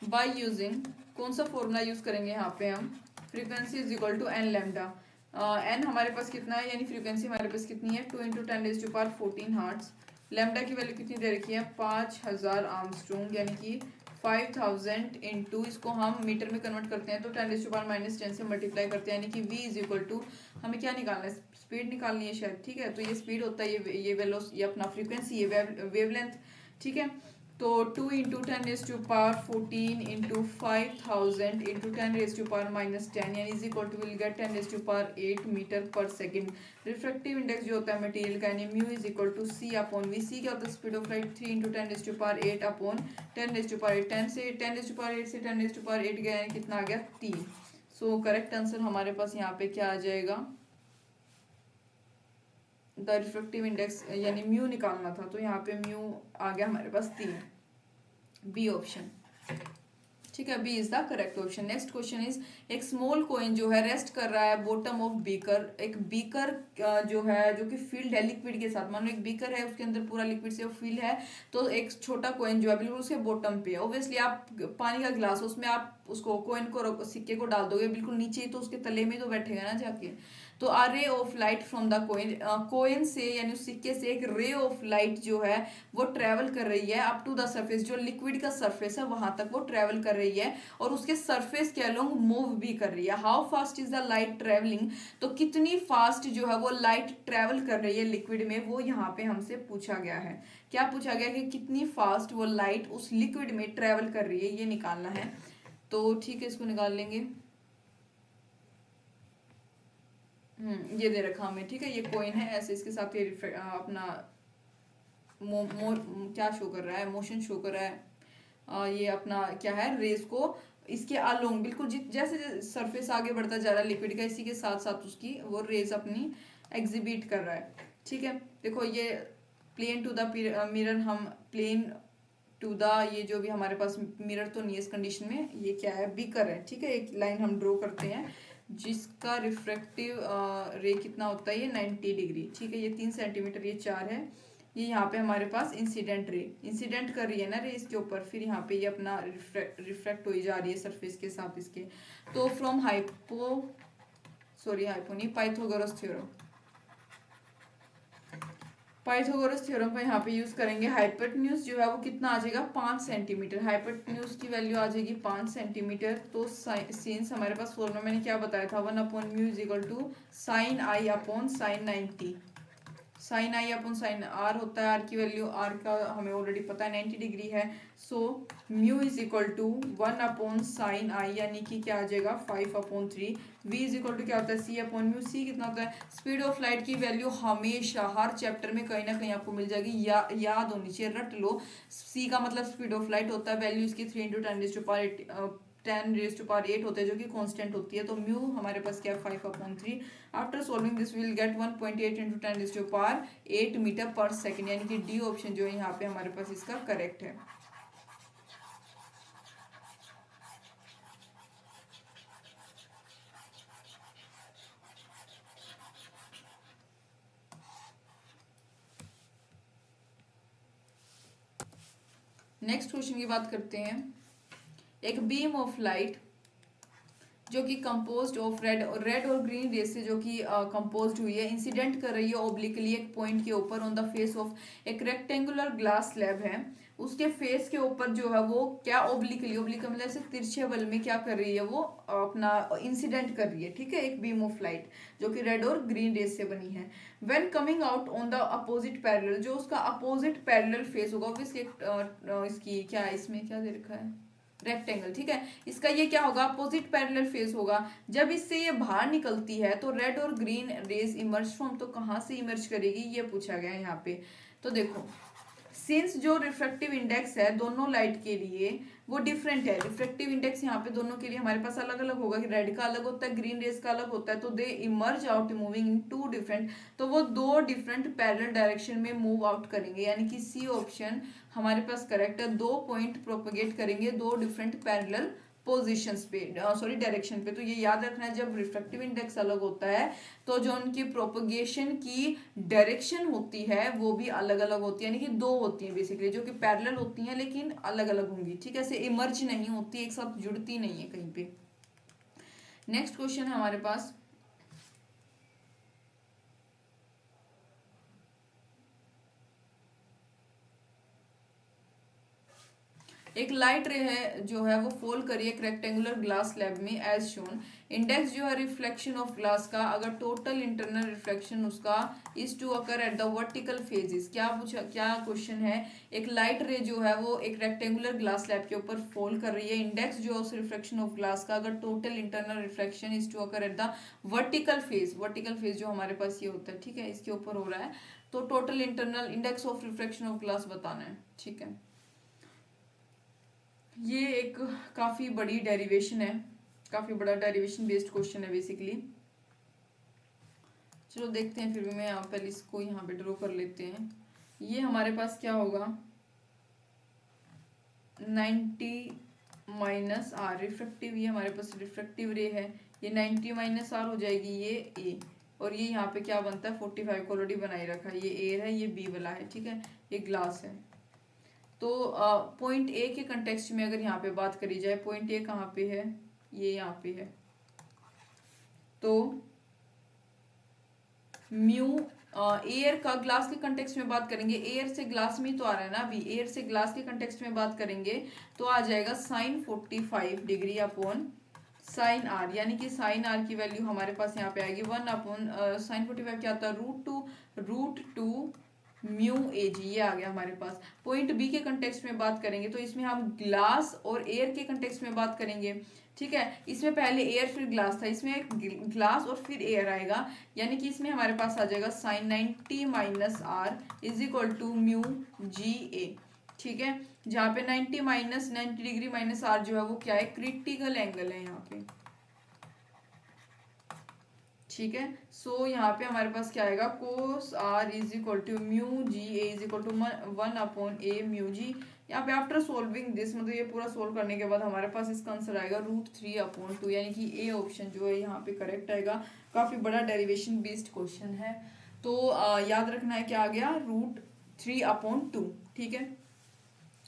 बाय यूजिंग, कौन सा फॉर्मूला यूज करेंगे यहाँ पे हम? Frequency is equal to n lambda. N हमारे पास कितना है, यानी फ्रीक्वेंसी हमारे पास कितनी है? 2 × 10⁻14 हार्ट्स। लैम्डा की वैल्यू कितनी दे रखी है? 5000 आर्मस्ट्रॉन्ग, यानी कि 5000 इंटू, इसको हम मीटर में कन्वर्ट करते हैं तो 10⁻−10 से मल्टीप्लाई करते हैं, यानी कि v इज इक्वल टू, हमें क्या निकालना है? स्पीड निकालनी है शायद, ठीक है। तो ये स्पीड होता है, ये वेलोसिटी, ये अपना फ्रीक्वेंसी, ये वेवलेंथ, ठीक है। तो 2 × 10⁻14 इंटू 5000 इंटू 10⁻−10, यानी is equal to will get 10⁸ metre पर सेकेंड। रिफ्रैक्टिव इंडेक्स जो होता है मटेरियल का, यानी mu is equal to c/v। C क्या होता है? Speed of light. 3 × 10⁸ 10 से 10⁸ गया, यानी कितना आ गया? 3। सो करेक्ट आंसर हमारे पास यहाँ पे क्या आ जाएगा? द रिफ्रैक्टिव इंडेक्स यानी म्यू निकालना था, तो यहाँ पे म्यू आ गया हमारे पास 3, बी ऑप्शन, ठीक है, B is the correct option. Next question is, एक स्मॉल कॉइन जो है रेस्ट कर रहा है बॉटम ऑफ बीकर, एक बीकर जो है जो कि फिल्ड है लिक्विड के साथ, मानो एक बीकर है उसके अंदर पूरा लिक्विड से फिल है, तो एक छोटा कॉइन जो है बिल्कुल उसके बॉटम पे है। ऑब्वियसली आप पानी का गिलास, उसमें आप उसको कॉइन को सिक्के को डाल दोगे बिल्कुल नीचे ही, तो उसके तले में तो बैठेगा ना जाके। तो a ray of light from the coin, coin से यानी उस सिक्के से एक रे ऑफ लाइट जो है वो ट्रेवल कर रही है अप टू द सरफेस, जो लिक्विड का सरफेस है वहां तक वो ट्रेवल कर रही है और उसके सरफेस के अलोंग मूव भी कर रही है। How fast is the light travelling, तो कितनी फास्ट जो है वो लाइट ट्रेवल कर रही है लिक्विड में, वो यहाँ पे हमसे पूछा गया है। क्या पूछा गया कि कितनी फास्ट वो लाइट उस लिक्विड में ट्रेवल कर रही है, ये निकालना है। तो ठीक है, इसको निकाल लेंगे। ये दे रखा हमें, ठीक है, ये कॉइन है ऐसे, इसके साथ ये अपना क्या शो कर रहा है, मोशन शो कर रहा है। ये अपना क्या है, रेस को इसके अलोंग बिल्कुल जैसे सरफेस आगे बढ़ता जा रहा है लिक्विड का, इसी के साथ साथ उसकी वो रेस अपनी एग्जिबिट कर रहा है। ठीक है, देखो ये प्लेन टू द मिरर, हम प्लेन टू द, ये जो भी हमारे पास मिरर तो नहीं है इस कंडीशन में, ये क्या है, बीकर है। ठीक है, एक लाइन हम ड्रॉ करते हैं जिसका रिफ्रैक्टिव रे कितना होता है, ये 90 डिग्री। ठीक है, ये 3 सेंटीमीटर, ये 4 है। ये यहाँ पे हमारे पास इंसिडेंट रे, इंसिडेंट कर रही है ना रे इसके ऊपर, फिर यहाँ पे ये अपना रिफ्रैक्ट हो जा रही है सरफेस के साथ इसके। तो फ्रॉम हाइपो नहीं, पाइथागोरस थ्योरम, पाइथागोरस थ्योरम का यहाँ पे यूज करेंगे। हाइपोटेन्यूज जो है वो कितना आ जाएगा, 5 सेंटीमीटर। हाइपोटेन्यूज की वैल्यू आ जाएगी 5 सेंटीमीटर। तो सिंस हमारे पास फॉर्मूला मैंने क्या बताया था, 1/μ is equal to sine i upon sine 90। Sine i upon sine r होता है, आर की वैल्यू, आर का हमें ऑलरेडी पता है 90 डिग्री है। So mu is equal to 1 upon sine i, यानी कि क्या आ जाएगा 5/3। वी इज इक्वल टू क्या होता है, सी अपॉन म्यू। सी कितना होता है, स्पीड ऑफ लाइट की वैल्यू हमेशा हर चैप्टर में कहीं ना कहीं आपको मिल जाएगी, याद होनी चाहिए, रट लो। सी का मतलब स्पीड ऑफ लाइट होता है, वैल्यू इसकी 3 × 10⁸ होता है, जो कि कांस्टेंट होती है। तो म्यू हमारे पास क्या है, 5/3। After solving this will get 1.8 × 10⁸ metre पर सेकेंड, यानी कि डी ऑप्शन जो है यहाँ पे हमारे पास इसका करेक्ट है। नेक्स्ट क्वेश्चन की बात करते हैं। एक बीम ऑफ लाइट जो कि कंपोज्ड ऑफ रेड और ग्रीन रेस से जो कि कंपोज्ड हुई है, इंसिडेंट कर रही है ओब्लिकली एक पॉइंट के ऊपर ऑन द फेस ऑफ एक रेक्टेंगुलर ग्लास स्लैब है। उसके फेस के ऊपर जो है वो क्या ओब्लिकली मतलब ऐसे तिरछे बल में क्या कर रही है, वो अपना इंसिडेंट कर रही है। ठीक है, एक बीम ऑफ लाइट जो कि रेड और ग्रीन रेस से बनी है। When coming out on the opposite parallel, जो उसका अपोजिट पैरेलल फेस होगा, ऑब्वियसली इसकी क्या इसमें क्या दे रखा है, रेक्टेंगल। ठीक है, इसका ये क्या होगा, अपोजिट पैरेलल फेस होगा। जब इससे ये बाहर निकलती है तो रेड और ग्रीन रेज इमर्ज फ्रॉम, तो कहाँ से इमर्ज करेगी ये पूछा गया है यहाँ पे। तो देखो, सिंस जो रिफ्रैक्टिव इंडेक्स है दोनों लाइट के लिए वो डिफरेंट है, रिफ्रैक्टिव इंडेक्स यहाँ पे दोनों के लिए हमारे पास अलग अलग होगा, कि रेड का अलग होता है, ग्रीन रेज का अलग होता है। तो they emerge out moving in 2 different, तो वो 2 डिफरेंट पैरेलल डायरेक्शन में मूव आउट करेंगे, यानी कि सी ऑप्शन हमारे पास करेक्ट है। 2 पॉइंट प्रोपोगेट करेंगे 2 डिफरेंट पैरेलल पोजिशंस पे, सॉरी डायरेक्शन पे। तो ये याद रखना है, जब रिफ्रैक्टिव इंडेक्स अलग होता है तो जो उनकी प्रोपोगेशन की डायरेक्शन होती है वो भी अलग अलग होती है, यानी कि 2 होती हैं बेसिकली, जो कि पैरेलल होती हैं लेकिन अलग अलग होंगी। ठीक है, ऐसे इमर्ज नहीं होती, एक साथ जुड़ती नहीं है कहीं पे। नेक्स्ट क्वेश्चन है हमारे पास, एक लाइट रे है जो है वो फॉल करी एक रेक्टेंगुलर ग्लास स्लैब में एज शोन। इंडेक्स जो है रिफ्लेक्शन ऑफ ग्लास का, अगर टोटल इंटरनल रिफ्लेक्शन उसका is to occur at the vertical faces. क्या पूछा, क्या क्वेश्चन है, एक लाइट रे जो है वो एक रेक्टेंगुलर ग्लास स्लैब के ऊपर फॉल कर रही है, इंडेक्स जो है उस रिफ्लेक्शन ऑफ ग्लास का, अगर total internal reflection is to occur at the vertical face जो हमारे पास ये होता है, ठीक है, इसके ऊपर हो रहा है। तो total internal index of reflection of glass बताना है। ठीक है, ये एक काफी बड़ी डेरिवेशन है, काफी बड़ा डेरिवेशन बेस्ड क्वेश्चन है बेसिकली। चलो देखते हैं, फिर भी मैं पहले इसको यहाँ पे ड्रॉ कर लेते हैं। ये हमारे पास क्या होगा, 90 माइनस आर रिफ्रैक्टिव, ये हमारे पास रिफ्रैक्टिव रे है, ये 90 माइनस आर हो जाएगी, ये ए, और ये यहाँ पे क्या बनता है 45 को ऑलरेडी बनाई रखा है, ये ए है, ये बी वाला है। ठीक है, ये ग्लास है। तो पॉइंट ए के कंटेक्स्ट में अगर यहाँ पे बात करी जाए, पॉइंट ए कहाँ पे है, ये यहाँ पे है। तो म्यू एयर का ग्लास के कंटेक्स्ट में बात करेंगे, एयर से ग्लास में ही तो आ रहा है ना अभी, एयर से ग्लास के कंटेक्स्ट में बात करेंगे तो आ जाएगा साइन 45 डिग्री अपॉन साइन आर, यानी कि साइन आर की वैल्यू हमारे पास यहाँ पे आएगी 1 अपॉन साइन 45 क्या आता है √2 म्यू ए जी, ये आ गया हमारे पास। पॉइंट बी के कंटेक्स्ट में बात करेंगे तो इसमें हम ग्लास और एयर के कंटेक्स्ट में बात करेंगे, ठीक है। इसमें पहले एयर फिर ग्लास था, इसमें ग्लास और फिर एयर आएगा, यानी कि इसमें हमारे पास आ जाएगा sine 90 minus r is equal to mu g a, ठीक है। जहाँ पे 90 माइनस 90 डिग्री माइनस आर जो है वो क्या है, क्रिटिकल एंगल है यहाँ पे, ठीक है। सो यहाँ पे हमारे पास क्या आएगा, cos r is equal to mu g a is equal to 1 upon a mu g. यहाँ पे आफ्टर सोल्विंग दिस, मतलब ये पूरा सोल्व करने के बाद हमारे पास इसका आंसर आएगा √3 अपॉन 2, यानी कि ए ऑप्शन जो है यहाँ पे करेक्ट आएगा। काफी बड़ा डेरिवेशन बेस्ड क्वेश्चन है, तो याद रखना है क्या आ गया, √3 अपॉन 2, ठीक है।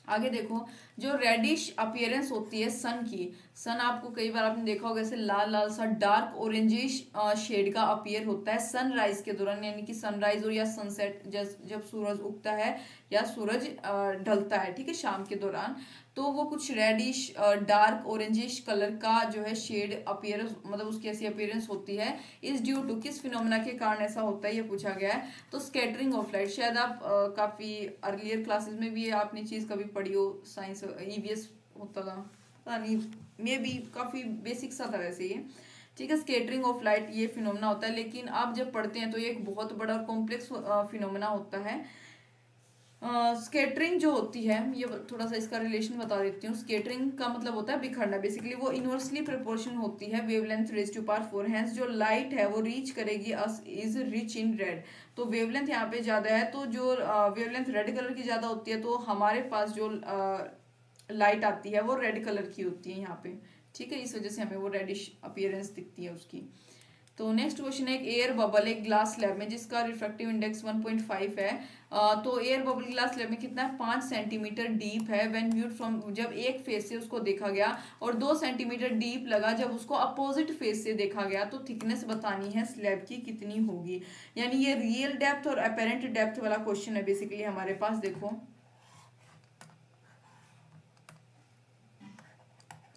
आगे देखो, जो रेडिश अपीयरेंस होती है सन की, सन आपको कई बार आपने देखा होगा ऐसे लाल लाल सा डार्क ऑरेंजिश शेड का अपीयर होता है सनराइज के दौरान, यानी कि सनराइज और या सनसेट जब सूरज उगता है या सूरज ढलता है, ठीक है, शाम के दौरान, तो वो कुछ रेडिश डार्क ऑरेंजिश कलर का जो है शेड अपीयरेंस, मतलब उसकी ऐसी अपीयरेंस होती है, इज ड्यू टू किस फिनोमेना के कारण ऐसा होता है, ये पूछा गया है। तो स्कैटरिंग ऑफ लाइट, शायद आप काफी अर्लियर क्लासेस में भी आपने चीज कभी पढ़ी हो, साइंस ईवीएस होता था, पता नहीं, मे बी काफी बेसिक सा था वैसे ये, ठीक है। स्कैटरिंग ऑफ लाइट ये फिनोमेना होता है, लेकिन आप जब पढ़ते हैं तो ये एक बहुत बड़ा और कॉम्प्लेक्स फिनोमेना होता है। स्केटरिंग जो होती है, ये थोड़ा सा इसका रिलेशन बता देती हूँ। स्केटरिंग का मतलब होता है बिखरना, बेसिकली वो इनवर्सली प्रोपोर्शन होती है wavelength raise to power 4, hence जो लाइट है वो रीच करेगी as is rich in red, तो वेवलेंथ यहाँ पे ज्यादा है, तो जो वेवलेंथ रेड कलर की ज्यादा होती है, तो हमारे पास जो लाइट आती है वो रेड कलर की होती है यहाँ पे, ठीक है, इस वजह से हमें वो रेडिश अपीयरेंस दिखती है उसकी। तो नेक्स्ट क्वेश्चन है, एक एयर बबल एक ग्लास स्लैब में जिसका रिफ्रैक्टिव इंडेक्स 1.5 है, तो एयर बबल ग्लास स्लैब में कितना है, 5 सेंटीमीटर डीप है, व्हेन व्यूड फ्रॉम, जब एक फेस से उसको देखा गया, और 2 सेंटीमीटर डीप लगा जब उसको अपोजिट फेस से देखा गया, तो थिकनेस बतानी है स्लैब की कितनी होगी, यानी ये रियल डेप्थ और अपेरेंट डेप्थ वाला क्वेश्चन है बेसिकली हमारे पास। देखो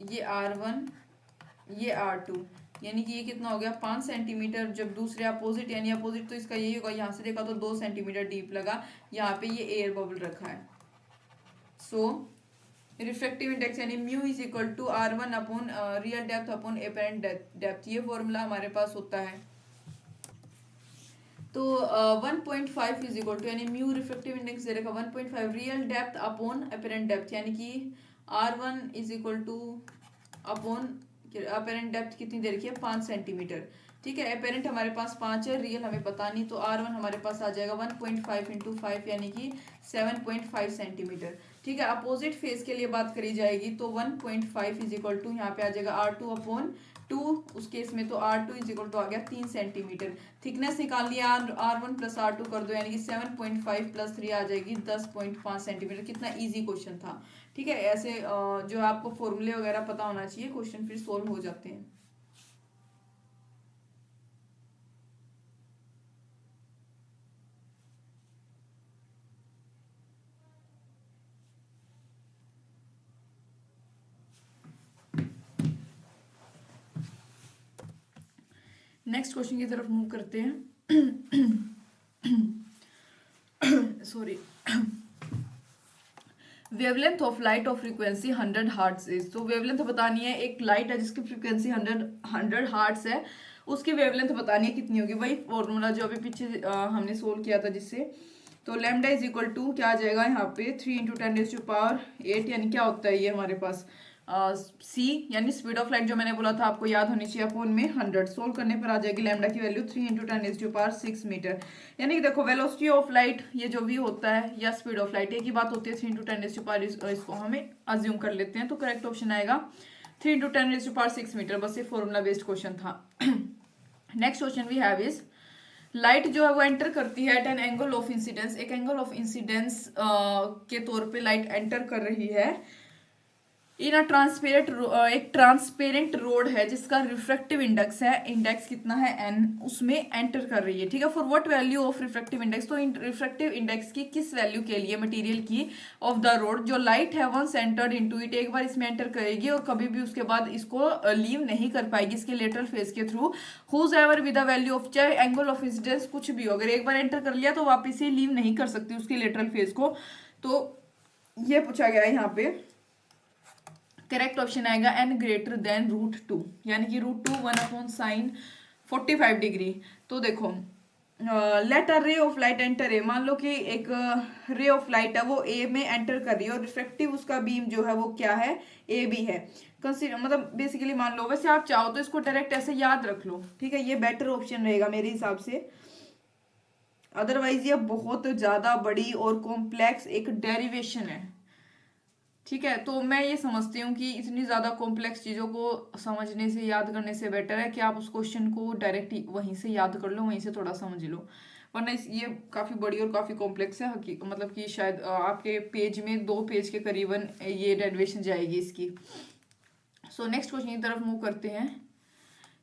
ये R1 ये R2, यानी कि ये कितना हो गया 5 सेंटीमीटर, जब दूसरे अपोजिट, यानी अपोजिट तो इसका यही होगा, यहाँ से देखा तो 2 सेंटीमीटर डीप लगा, यहाँ पे ये एयर बबल रखा है। सो रिफ्रैक्टिव इंडेक्स यानी mu is equal to R1 upon real depth upon apparent depth, ये फॉर्मूला हमारे पास होता है। तो 1.5 इज इक्वल टू, यानी म्यू रिफ्रैक्टिव इंडेक्स दे रखा 1.5 real depth upon apparent depth, यानी कि R1 is equal to upon apparent depth कितनी दे रखी है 5 सेंटीमीटर, ठीक है। अपेरेंट हमारे पास 5 है, रियल हमें पता नहीं, तो R1 हमारे पास आ जाएगा 1.5 इंटू 5 यानी कि 7.5 सेंटीमीटर, ठीक है। अपोजिट फेस के लिए बात करी जाएगी तो 1.5 इज इक्वल टू यहाँ पे आ जाएगा R2 अपॉन 2, उस केस में तो R2 इज इक्वल टू आ गया 3 सेंटीमीटर। थिकनेस निकाल लिया, R1 प्लस R2 कर दो, यानी कि 7.5 प्लस 3 आ जाएगी 10.5 सेंटीमीटर। कितना इजी क्वेश्चन था, ठीक है। ऐसे जो आपको फॉर्मूले वगैरह पता होना चाहिए, क्वेश्चन फिर सोल्व हो जाते हैं। नेक्स्ट क्वेश्चन की तरफ मूव करते हैं। Sorry. Wavelength of light of frequency 100 hertz is, तो वेवलेंथ बतानी है, एक लाइट है जिसकी फ्रीक्वेंसी 100 हर्ट्ज है, उसकी वेवलेंथ बतानी है कितनी होगी, वही फॉर्मूला जो अभी पीछे हमने सोल्व किया था जिससे। तो लैम्डा इज इक्वल टू क्या आ जाएगा यहाँ पे 3 × 10⁸ यानी क्या होता है ये हमारे पास सी, यानी स्पीड ऑफ लाइट जो मैंने बोला था आपको याद होनी चाहिए, अपॉन में 100, सोल्व करने पर आ जाएगी लैम्डा की वैल्यू 3 × 10⁶ मीटर, यानी कि देखो वेलोसिटी ऑफ लाइट ये जो भी होता है या स्पीड ऑफ लाइट एक ही बात होती है, 3 × 10⁻, इसको हमें अज्यूम कर लेते हैं, तो करेक्ट ऑप्शन आएगा 3 × 10⁶ मीटर। बस ये फॉर्मूला बेस्ड क्वेश्चन था। Next question we have is, light जो है वो एंटर करती है at an angle of incidence, एक एंगल ऑफ इंसिडेंस के तौर पे लाइट एंटर कर रही है इन अ ट्रांसपेरेंट, एक ट्रांसपेरेंट रोड है जिसका रिफ्रैक्टिव इंडेक्स है, इंडेक्स कितना है n, उसमें एंटर कर रही है, ठीक है। For what value of refractive index, तो रिफ्रैक्टिव इंडेक्स की किस वैल्यू के लिए मटेरियल की ऑफ द रोड, जो लाइट है वंस एंटर्ड इनटू इट, एक बार इसमें एंटर करेगी और कभी भी उसके बाद इसको लीव नहीं कर पाएगी इसके लेटरल फेज के through, whose ever with the value of, चाहे एंगल ऑफ इंसिडेंस कुछ भी हो, अगर एक बार एंटर कर लिया तो वापिस से लीव नहीं कर सकती उसके लेटरल फेज को। तो ये पूछा गया है यहाँ पे, करेक्ट ऑप्शन आएगा n ग्रेटर देन √2, यानी कि √2 1/sin 45 डिग्री। तो देखो लेट अ रे ऑफ लाइट एंटर ए, मान लो कि एक रे ऑफ लाइट है वो ए में एंटर कर रही है और रिफ्रेक्टिव उसका बीम जो है वो क्या है, ए बी है। कंसीडर मतलब बेसिकली मान लो, वैसे आप चाहो तो इसको डायरेक्ट ऐसे याद रख लो, ठीक है, ये बेटर ऑप्शन रहेगा मेरे हिसाब से, अदरवाइज ये बहुत ज्यादा बड़ी और कॉम्प्लेक्स एक डेरिवेशन है, ठीक है। तो मैं ये समझती हूँ कि इतनी ज़्यादा कॉम्प्लेक्स चीज़ों को समझने से, याद करने से बेटर है कि आप उस क्वेश्चन को डायरेक्ट वहीं से याद कर लो, वहीं से थोड़ा समझ लो, वरना ये काफ़ी बड़ी और काफ़ी कॉम्प्लेक्स है, मतलब कि शायद आपके पेज में 2 पेज के करीबन ये डेरिवेशन जाएगी इसकी। सो नेक्स्ट क्वेश्चन की तरफ मूव करते हैं।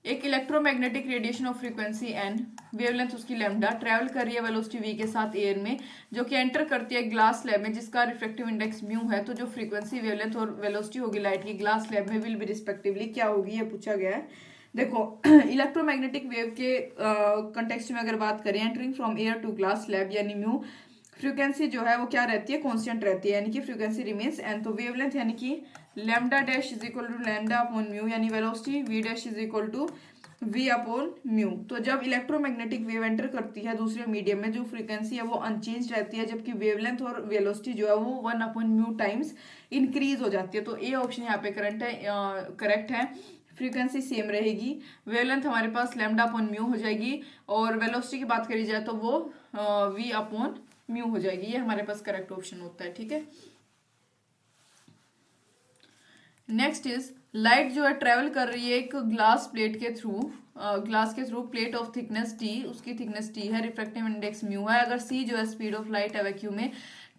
एक electromagnetic radiation of frequency n, wavelength उसकी लैम्डा, ट्रैवल कर रही है वेलोसिटी वी के साथ एयर में, जो कि एंटर करती है ग्लास स्लैब में जिसका रिफ्लेक्टिव इंडेक्स म्यू है, तो जो फ्रीक्वेंसी, वेवलेंथ और वेलोसिटी होगी लाइट की ग्लास स्लैब में विल बी रिस्पेक्टिवली क्या होगी, ये पूछा गया है। देखो इलेक्ट्रोमैग्नेटिक वेव के कंटेक्स्ट में अगर बात करें, entering from air to glass slab, यानी म्यू फ्रीक्वेंसी जो है वो क्या रहती है, कांस्टेंट रहती है, यानी कि फ्रीक्वेंसी रिमेन्स एन। तो वेवलेंथ यानी कि lambda dash is equal to lambda upon mu, यानी velocity v dash is equal to v upon mu. तो जब इलेक्ट्रोमैग्नेटिक वेव एंटर करती है दूसरे मीडियम में, जो फ्रीक्वेंसी है वो अनचेंज रहती है, जबकि वेवलेंथ और वेलोसिटी जो है वो 1/म्यू टाइम्स इंक्रीज हो जाती है। तो ए ऑप्शन यहाँ पे करेक्ट है, फ्रीक्वेंसी सेम रहेगी, वेवलेंथ हमारे पास लैम्डा अपॉन म्यू हो जाएगी, और वेलोसिटी की बात करी जाए तो वो वी अपॉन म्यू हो जाएगी, ये हमारे पास करेक्ट ऑप्शन होता है, ठीक है। नेक्स्ट इज लाइट जो है ट्रेवल कर रही है एक ग्लास प्लेट के थ्रू, ग्लास के through, plate of thickness T, उसकी थिकनेस टी है, रिफ्रैक्टिव इंडेक्स म्यू है, अगर सी जो है स्पीड ऑफ लाइट है वैक्यूम में,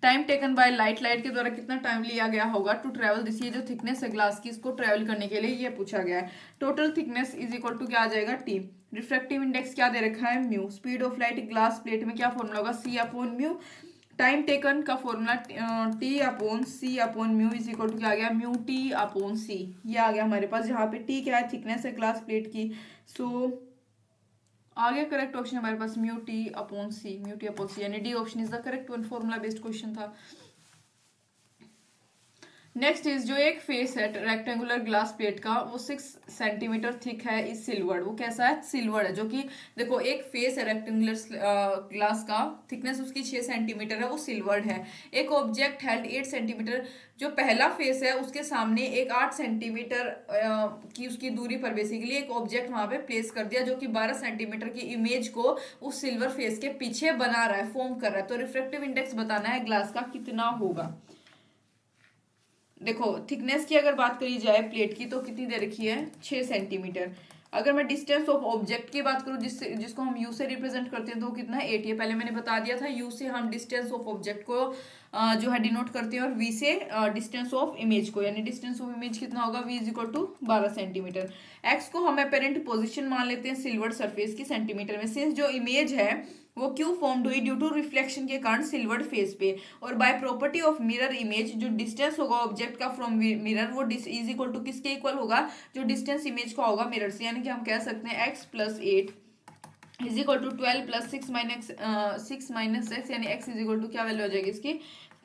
time taken by light, light के द्वारा कितना टाइम लिया गया होगा टू ट्रेवल दिस, ये जो थिकनेस है ग्लास की इसको ट्रेवल करने के लिए ये पूछा गया है। Total thickness is equal to क्या आ जाएगा, टी, रिफ्रैक्टिव इंडेक्स क्या दे रखा है, mu, speed of light glass plate में क्या फॉर्मूला होगा, c upon mu, time taken का formula t upon c upon mu is equal to क्या आ गया, म्यू टी अपॉन सी, ये आ गया हमारे पास, जहाँ पे टी क्या है, थिकनेस है ग्लास प्लेट की। सो आ गया करेक्ट ऑप्शन हमारे पास म्यू टी अपॉन सी, म्यू टी अपॉन सी, यानी D option is the correct one, formula based question था। नेक्स्ट इज जो एक फेस है रेक्टेंगुलर ग्लास प्लेट का, वो 6 सेंटीमीटर थिक है, इज सिल्वर्ड, वो कैसा है, सिल्वर्ड है, जो कि देखो एक फेस है रेक्टेंगुलर ग्लास का, थिकनेस उसकी 6 सेंटीमीटर है, वो सिल्वर्ड है। एक ऑब्जेक्ट हेल्ड 8 सेंटीमीटर, जो पहला फेस है उसके सामने एक 8 सेंटीमीटर की उसकी दूरी पर बेसिकली एक ऑब्जेक्ट वहां पे प्लेस कर दिया, जो कि 12 सेंटीमीटर की इमेज को उस सिल्वर फेस के पीछे बना रहा है, फॉर्म कर रहा है। तो रिफ्रेक्टिव इंडेक्स बताना है ग्लास का कितना होगा। देखो थिकनेस की अगर बात करी जाए प्लेट की तो कितनी दे रखी है, 6 सेंटीमीटर। अगर मैं डिस्टेंस ऑफ ऑब्जेक्ट की बात करूं जिसको हम यू से रिप्रेजेंट करते हैं तो कितना है, 8 है, पहले मैंने बता दिया था, यू से हम डिस्टेंस ऑफ ऑब्जेक्ट को जो है डिनोट करते हैं, और वी से डिस्टेंस ऑफ इमेज को, यानी डिस्टेंस ऑफ इमेज कितना होगा, v is equal to 12 centimetre. X को हम अपेरेंट पोजीशन मान लेते हैं सिल्वर सरफेस की सेंटीमीटर में, सिंस जो इमेज है वो क्यों फॉर्म्ड हुई, ड्यू टू रिफ्लेक्शन के कारण सिल्वर्ड फेस पे, और by property of mirror image जो डिस्टेंस होगा ऑब्जेक्ट का फ्रॉम मिरर वो इज इक्वल टू किसके इक्वल होगा, जो डिस्टेंस इमेज का होगा मिरर से, यानी कि हम कह सकते हैं x plus 8 is equal to 12 plus 6 minus x, यानी x इज इक्वल टू क्या वैल्यू हो जाएगी इसकी,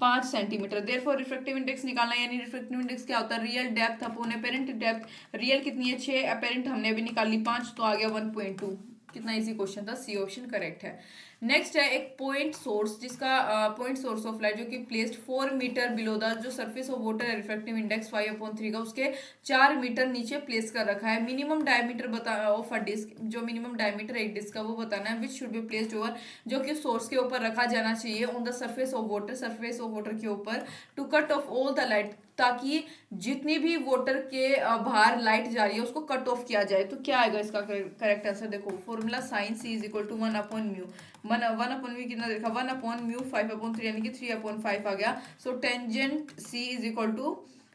5 सेंटीमीटर। देयरफॉर रिफ्रेक्टिव इंडेक्स निकालना, यानी रिफ्रेक्टिव इंडेक्स क्या होता है, real depth upon apparent depth, real कितनी है 6, अपेरेंट हमने अभी निकाल ली 5, तो आ गया 1.2। कितना इजी क्वेश्चन था, सी ऑप्शन करेक्ट है। नेक्स्ट है एक पॉइंट सोर्स, जिसका पॉइंट सोर्स ऑफ लाइट जो कि प्लेस्ड 4 मीटर बिलो द जो सरफेस ऑफ वाटर है, रिफ्रेक्टिव इंडेक्स 5/3 का, उसके 4 मीटर नीचे प्लेस कर रखा है। मिनिमम डायमीटर बता ऑफ अ डिस्क, जो मिनिमम डायमीटर है एक डिस्क का वो बताना है, which should be placed over, जो कि सोर्स के ऊपर रखा जाना चाहिए, on the surface of water, surface of water के ऊपर, to cut off all the light, ताकि जितनी भी वाटर के बाहर लाइट जा रही है उसको कट ऑफ किया जाए। तो क्या आएगा इसका करेक्ट आंसर, देखो formula sine c is equal to 1/म्यू, 1/म्यू कितना देखा, 1/म्यू 5/3, यानी कि 3/5 आ गया। So tangent c is equal to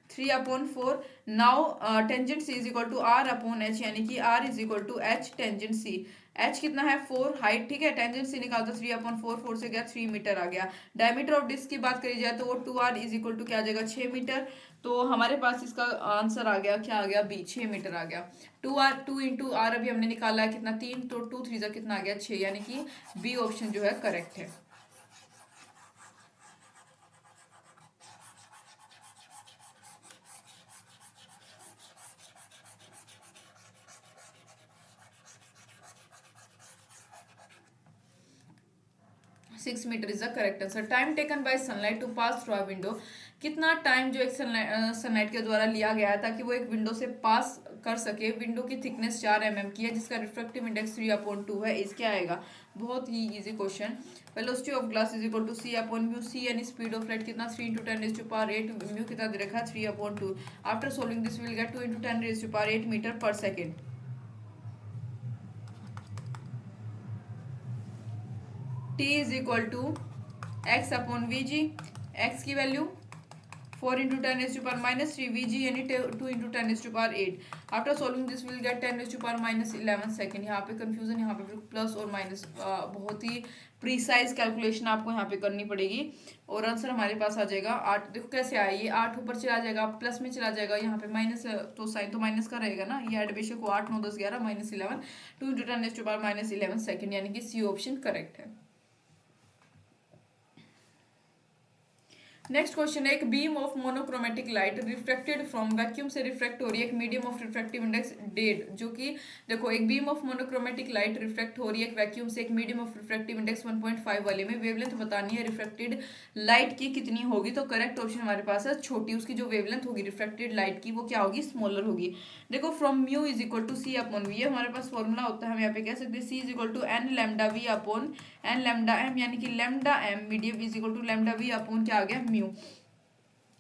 3/4। Now tangent c is equal to r upon h, यानी कि r is equal to h tangent c. H कितना है 4 हाइट, ठीक है, टेंजेंट सी निकाल तो 3/4, 4 से गया 3 मीटर आ गया। डायमीटर ऑफ डिस्क की बात करी जाए तो वो 2r इज इक्वल टू क्या आ जाएगा 6 मीटर। तो हमारे पास इसका आंसर आ गया, क्या आ गया बी, 6 मीटर आ गया। 2 अभी हमने निकाला है कितना 3, तो 2 3 जा कितना आ गया 6, यानी कि बी ऑप्शन जो है करेक्ट है। 6 metre is the correct answer. Time taken by sunlight to pass through a window, कितना टाइम जो एक सनलाइट के द्वारा लिया गया है ताकि वो एक विंडो से पास कर सके। विंडो की थिकनेस 4 mm की है जिसका रिफ्रैक्टिव इंडेक्स 3/2 है। इस क्या आएगा, बहुत ही easy question. Velocity of glass is equal to c upon mu. C यानी स्पीड ऑफ लाइट कितना 3 × 10⁸ म्यू कितना दे रखा है 3/2। After solving this will get 2 × 10⁸ metre पर second. T is equal to x upon v g. X की value 4 × 10⁻³ v g यानी 2 × 10⁸ after solving this will get 10⁻11 second. यहाँ पे कंफ्यूजन, यहाँ पे प्लस और माइनस, बहुत ही प्रीसाइज कैलकुलेशन आपको यहाँ पे करनी पड़ेगी और आंसर हमारे पास आ जाएगा 8। देखो कैसे आया, ये 8 ऊपर चला जाएगा, प्लस में चला जाएगा, यहाँ पे माइनस तो साइन तो माइनस का रहेगा ना। ये एडिशन को 8 9 10 11 -11 2 × 10⁻11 सेकेंड, यानी कि सी ऑप्शन करेक्ट है। नेक्स्ट क्वेश्चन है, एक beam of monochromatic light reflected from vacuum से रिफ्लेक्ट हो रही है, एक medium of refractive index dead, जो कि देखो एक beam of monochromatic light reflect हो रही है एक वैक्यूम से एक मीडियम ऑफ रिफ्रैक्टिव इंडेक्स 1.5 वाले में। वेवलेंथ बतानी है रिफ्लेक्टेड लाइट की कितनी होगी, तो करेक्ट ऑप्शन हमारे पास है छोटी। उसकी जो वेवलेंथ होगी रिफ्लेक्टेड लाइट की वो क्या होगी, स्मॉलर होगी। देखो from mu is equal to c upon v, हमारे पास फॉर्मूला होता है, हम यहाँ पे कह सकते हैं c is equal to n lambda v upon n lambda m, यानी कि lambda m medium is equal to lambda v upon क्या आ गया म्यू।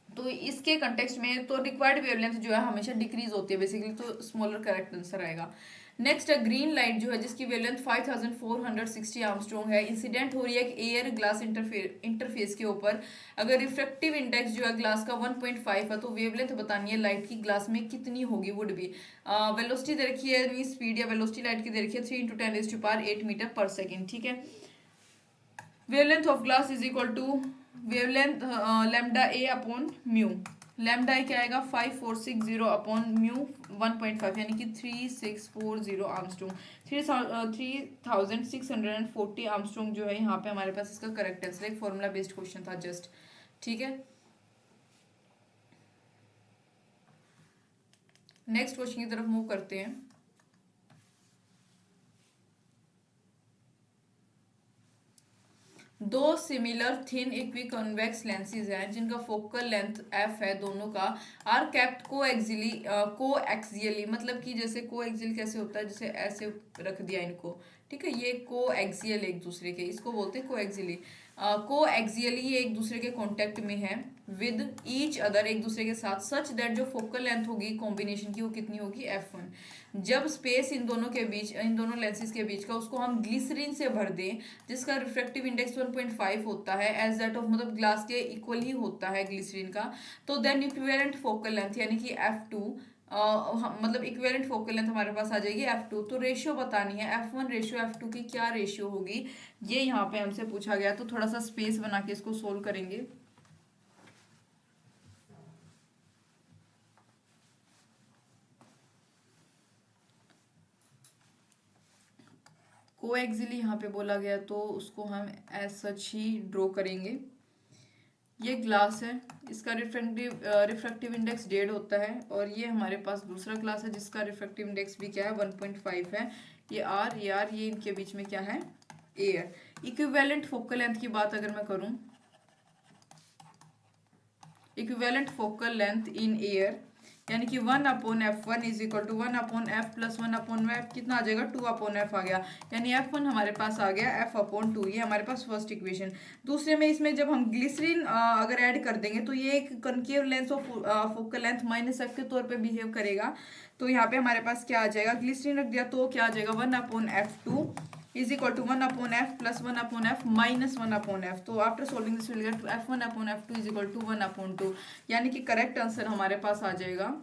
तो इसके कंटेक्स्ट में तो रिक्वायर्ड वेवलेंथ जो है हमेशा डिक्रीज होती है बेसिकली, तो स्मॉलर करेक्ट आंसर आएगा। नेक्स्ट है ग्रीन लाइट जो है जिसकी वेवलेंथ 5460 आर्मस्ट्रॉन्ग है, इंसिडेंट हो रही है एयर ग्लास इंटरफेस के ऊपर। अगर रिफ्रैक्टिव इंडेक्स जो है ग्लास का 1.5 है तो वेवलेंथ बतानी है लाइट की ग्लास में कितनी होगी, वुड बी। वेलोसिटी दे रखी है, स्पीड या वेलोसिटी लाइट की दे रखी है 3 × 10⁸ मीटर पर सेकेंड, ठीक है। Wavelength of glass is equal to wavelength lambda a upon mu. Lambda a क्या आएगा 5460 अपॉन म्यू 1.5, यानी कि 3640 आर्मस्ट्रॉन्ग। 3640 आर्मस्ट्रॉन्ग जो है यहाँ पे हमारे पास इसका करेक्ट आंसर। एक फॉर्मूला बेस्ड क्वेश्चन था जस्ट, ठीक है। नेक्स्ट क्वेश्चन की तरफ मूव करते हैं। दो सिमिलर थिन इक्विकॉन्वेक्स लेंसेज हैं जिनका फोकल लेंथ एफ है, दोनों का आर कैप्ट कोएक्सियली, मतलब कि जैसे कोएक्सियल कैसे होता है, जैसे ऐसे रख दिया इनको, ठीक है, ये कोएक्सियल एक दूसरे के, इसको बोलते हैं कोएक्सियली। कोएक्सियली ये एक दूसरे के कांटेक्ट में है विद ईच अदर, एक दूसरे के साथ, सच दैट जो फोकल लेंथ होगी कॉम्बिनेशन की वो कितनी होगी f1। जब स्पेस इन दोनों के बीच, इन दोनों लेंसेज के बीच का, उसको हम ग्लिसरीन से भर दें जिसका रिफ्रैक्टिव इंडेक्स 1.5 होता है, एज दैट ऑफ मतलब ग्लास के इक्वल ही होता है ग्लिसरीन का, तो देन इक्विवेलेंट फोकल लेंथ यानी कि f2 मतलब इक्विवेलेंट फोकल लेंथ हमारे पास आ जाएगी f2। तो रेशियो बतानी है f1 रेशियो f2 की क्या रेशियो होगी, ये यहाँ पे हमसे पूछा गया। तो थोड़ा सा स्पेस बना के इसको सोल्व करेंगे। कोएक्सियली यहाँ पे बोला गया तो उसको हम एज सच ही ड्रॉ करेंगे। ये ग्लास है, इसका रिफ्रैक्टिव इंडेक्स 1.5 होता है, और ये हमारे पास दूसरा ग्लास है जिसका रिफ्रैक्टिव इंडेक्स भी क्या है 1.5 है। ये आर ये इनके बीच में क्या है एयर। इक्विवेलेंट फोकल लेंथ की बात अगर मैं करूं, equivalent focal length in air यानी कि 1/f1 is equal to 1/f plus 1/f कितना आ जाएगा 2/f आ गया, यानी f1 हमारे पास आ गया f/2। ये हमारे पास फर्स्ट इक्वेशन। दूसरे में इसमें जब हम ग्लिसरीन अगर ऐड कर देंगे तो ये एक concave length of focal length -f के तौर पे बिहेव करेगा। तो यहाँ पे हमारे पास क्या आ जाएगा, ग्लिसरीन रख दिया तो क्या आ जाएगा 1/f2 is equal to 1/f plus 1/f minus 1/f। तो after solving this will get f1/f2 is equal to 1/2, यानी कि करेक्ट आंसर हमारे पास आ जाएगा,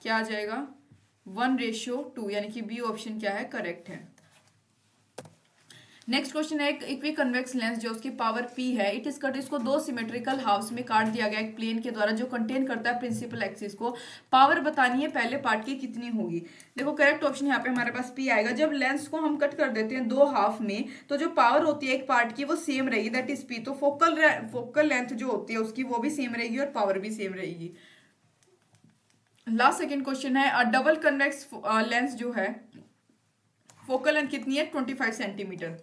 क्या आ जाएगा 1:2, यानी कि बी ऑप्शन क्या है, करेक्ट है। नेक्स्ट क्वेश्चन है, एक इक्वी कन्वेक्स लेंस जो उसकी पावर p है, इट इज कट, इसको दो सिमेट्रिकल हाफ्स में काट दिया गया एक प्लेन के द्वारा जो कंटेन करता है प्रिंसिपल एक्सिस को। पावर बतानी है पहले पार्ट की कितनी होगी। देखो करेक्ट ऑप्शन यहाँ पे हमारे पास p आएगा। जब लेंस को हम कट कर देते हैं दो हाफ में, तो जो पावर होती है एक पार्ट की वो सेम रहेगी, दैट इज p। तो फोकल लेंथ जो होती है उसकी वो भी सेम रहेगी और पावर भी सेम रहेगी। लास्ट सेकेंड क्वेश्चन है, डबल कन्वेक्स लेंस जो है फोकल लेंथ कितनी है 25 सेंटीमीटर,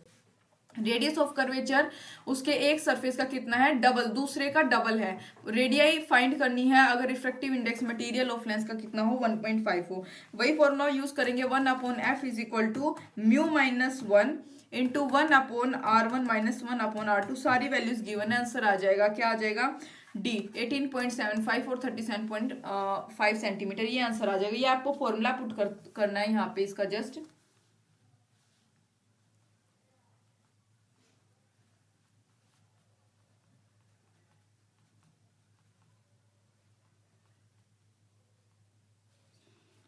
रेडियस ऑफ कर्वेचर उसके एक सरफेस का कितना है, डबल, दूसरे का डबल है। रेडियाई फाइंड करनी है अगर refractive index material of lens का कितना हो 1.5 हो। वही फॉर्मूला यूज करेंगे 1/f is equal to mu minus 1 into 1/r1 minus 1/r2। सारी वैल्यूज गिवन है, आंसर आ जाएगा, क्या आ जाएगा डी 18.75 और 37.5 सेंटीमीटर, ये आंसर आ जाएगा। ये आपको फॉर्मूला पुट करना है यहाँ पे इसका जस्ट।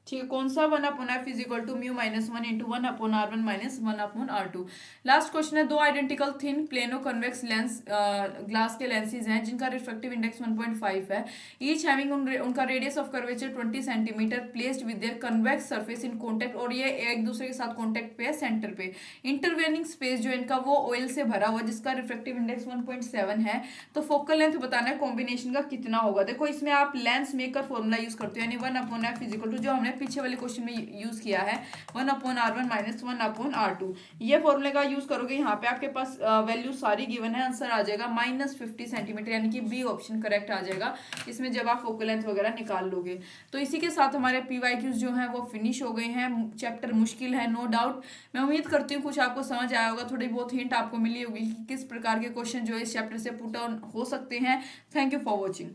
ठीक है, कौन सा 1/f is equal to mu minus 1 into 1/r1 minus 1/r2। Last question है, दो identical thin plano convex lens glass के लेंसेज हैं जिनका रिफ्रैक्टिव इंडेक्स 1.5 है, ईच हैविंग उनका radius of curvature 20 centimetre, placed with their convex surface in contact, और ये एक दूसरे के साथ कॉन्टेक्ट पे है सेंटर पे। इंटरवेनिंग स्पेस जो इनका वो ऑयल से भरा हुआ जिसका रिफ्रैक्टिव इंडेक्स 1.7 है। तो फोकल लेंथ बताना है कॉम्बिनेशन का कितना होगा। देखो इसमें आप लेंस मेकर फॉर्मूला यूज करते हो, यानी 1/f इज इक्वल टू जो हमने पीछे वाले क्वेश्चन में यूज किया है 1/r1 माइनस 1/r2। ये फॉर्मूले का यूज करोगे, यहाँ पे आपके पास वैल्यू सारी गिवन है, आंसर आ जाएगा -50 सेंटीमीटर, यानी कि बी ऑप्शन करेक्ट आ जाएगा इसमें जब आप फोकल लेंथ वगैरह निकाल लोगे। तो इसी के साथ हमारे PYQs जो हैं वो फिनिश हो गए हैं। चैप्टर मुश्किल है नो डाउट, मैं उम्मीद करती हूँ कुछ आपको समझ आया होगा, थोड़ी बहुत हिंट आपको मिली होगी कि किस प्रकार के क्वेश्चन जो है इस चैप्टर से पुट ऑन हो सकते हैं। Thank you for watching.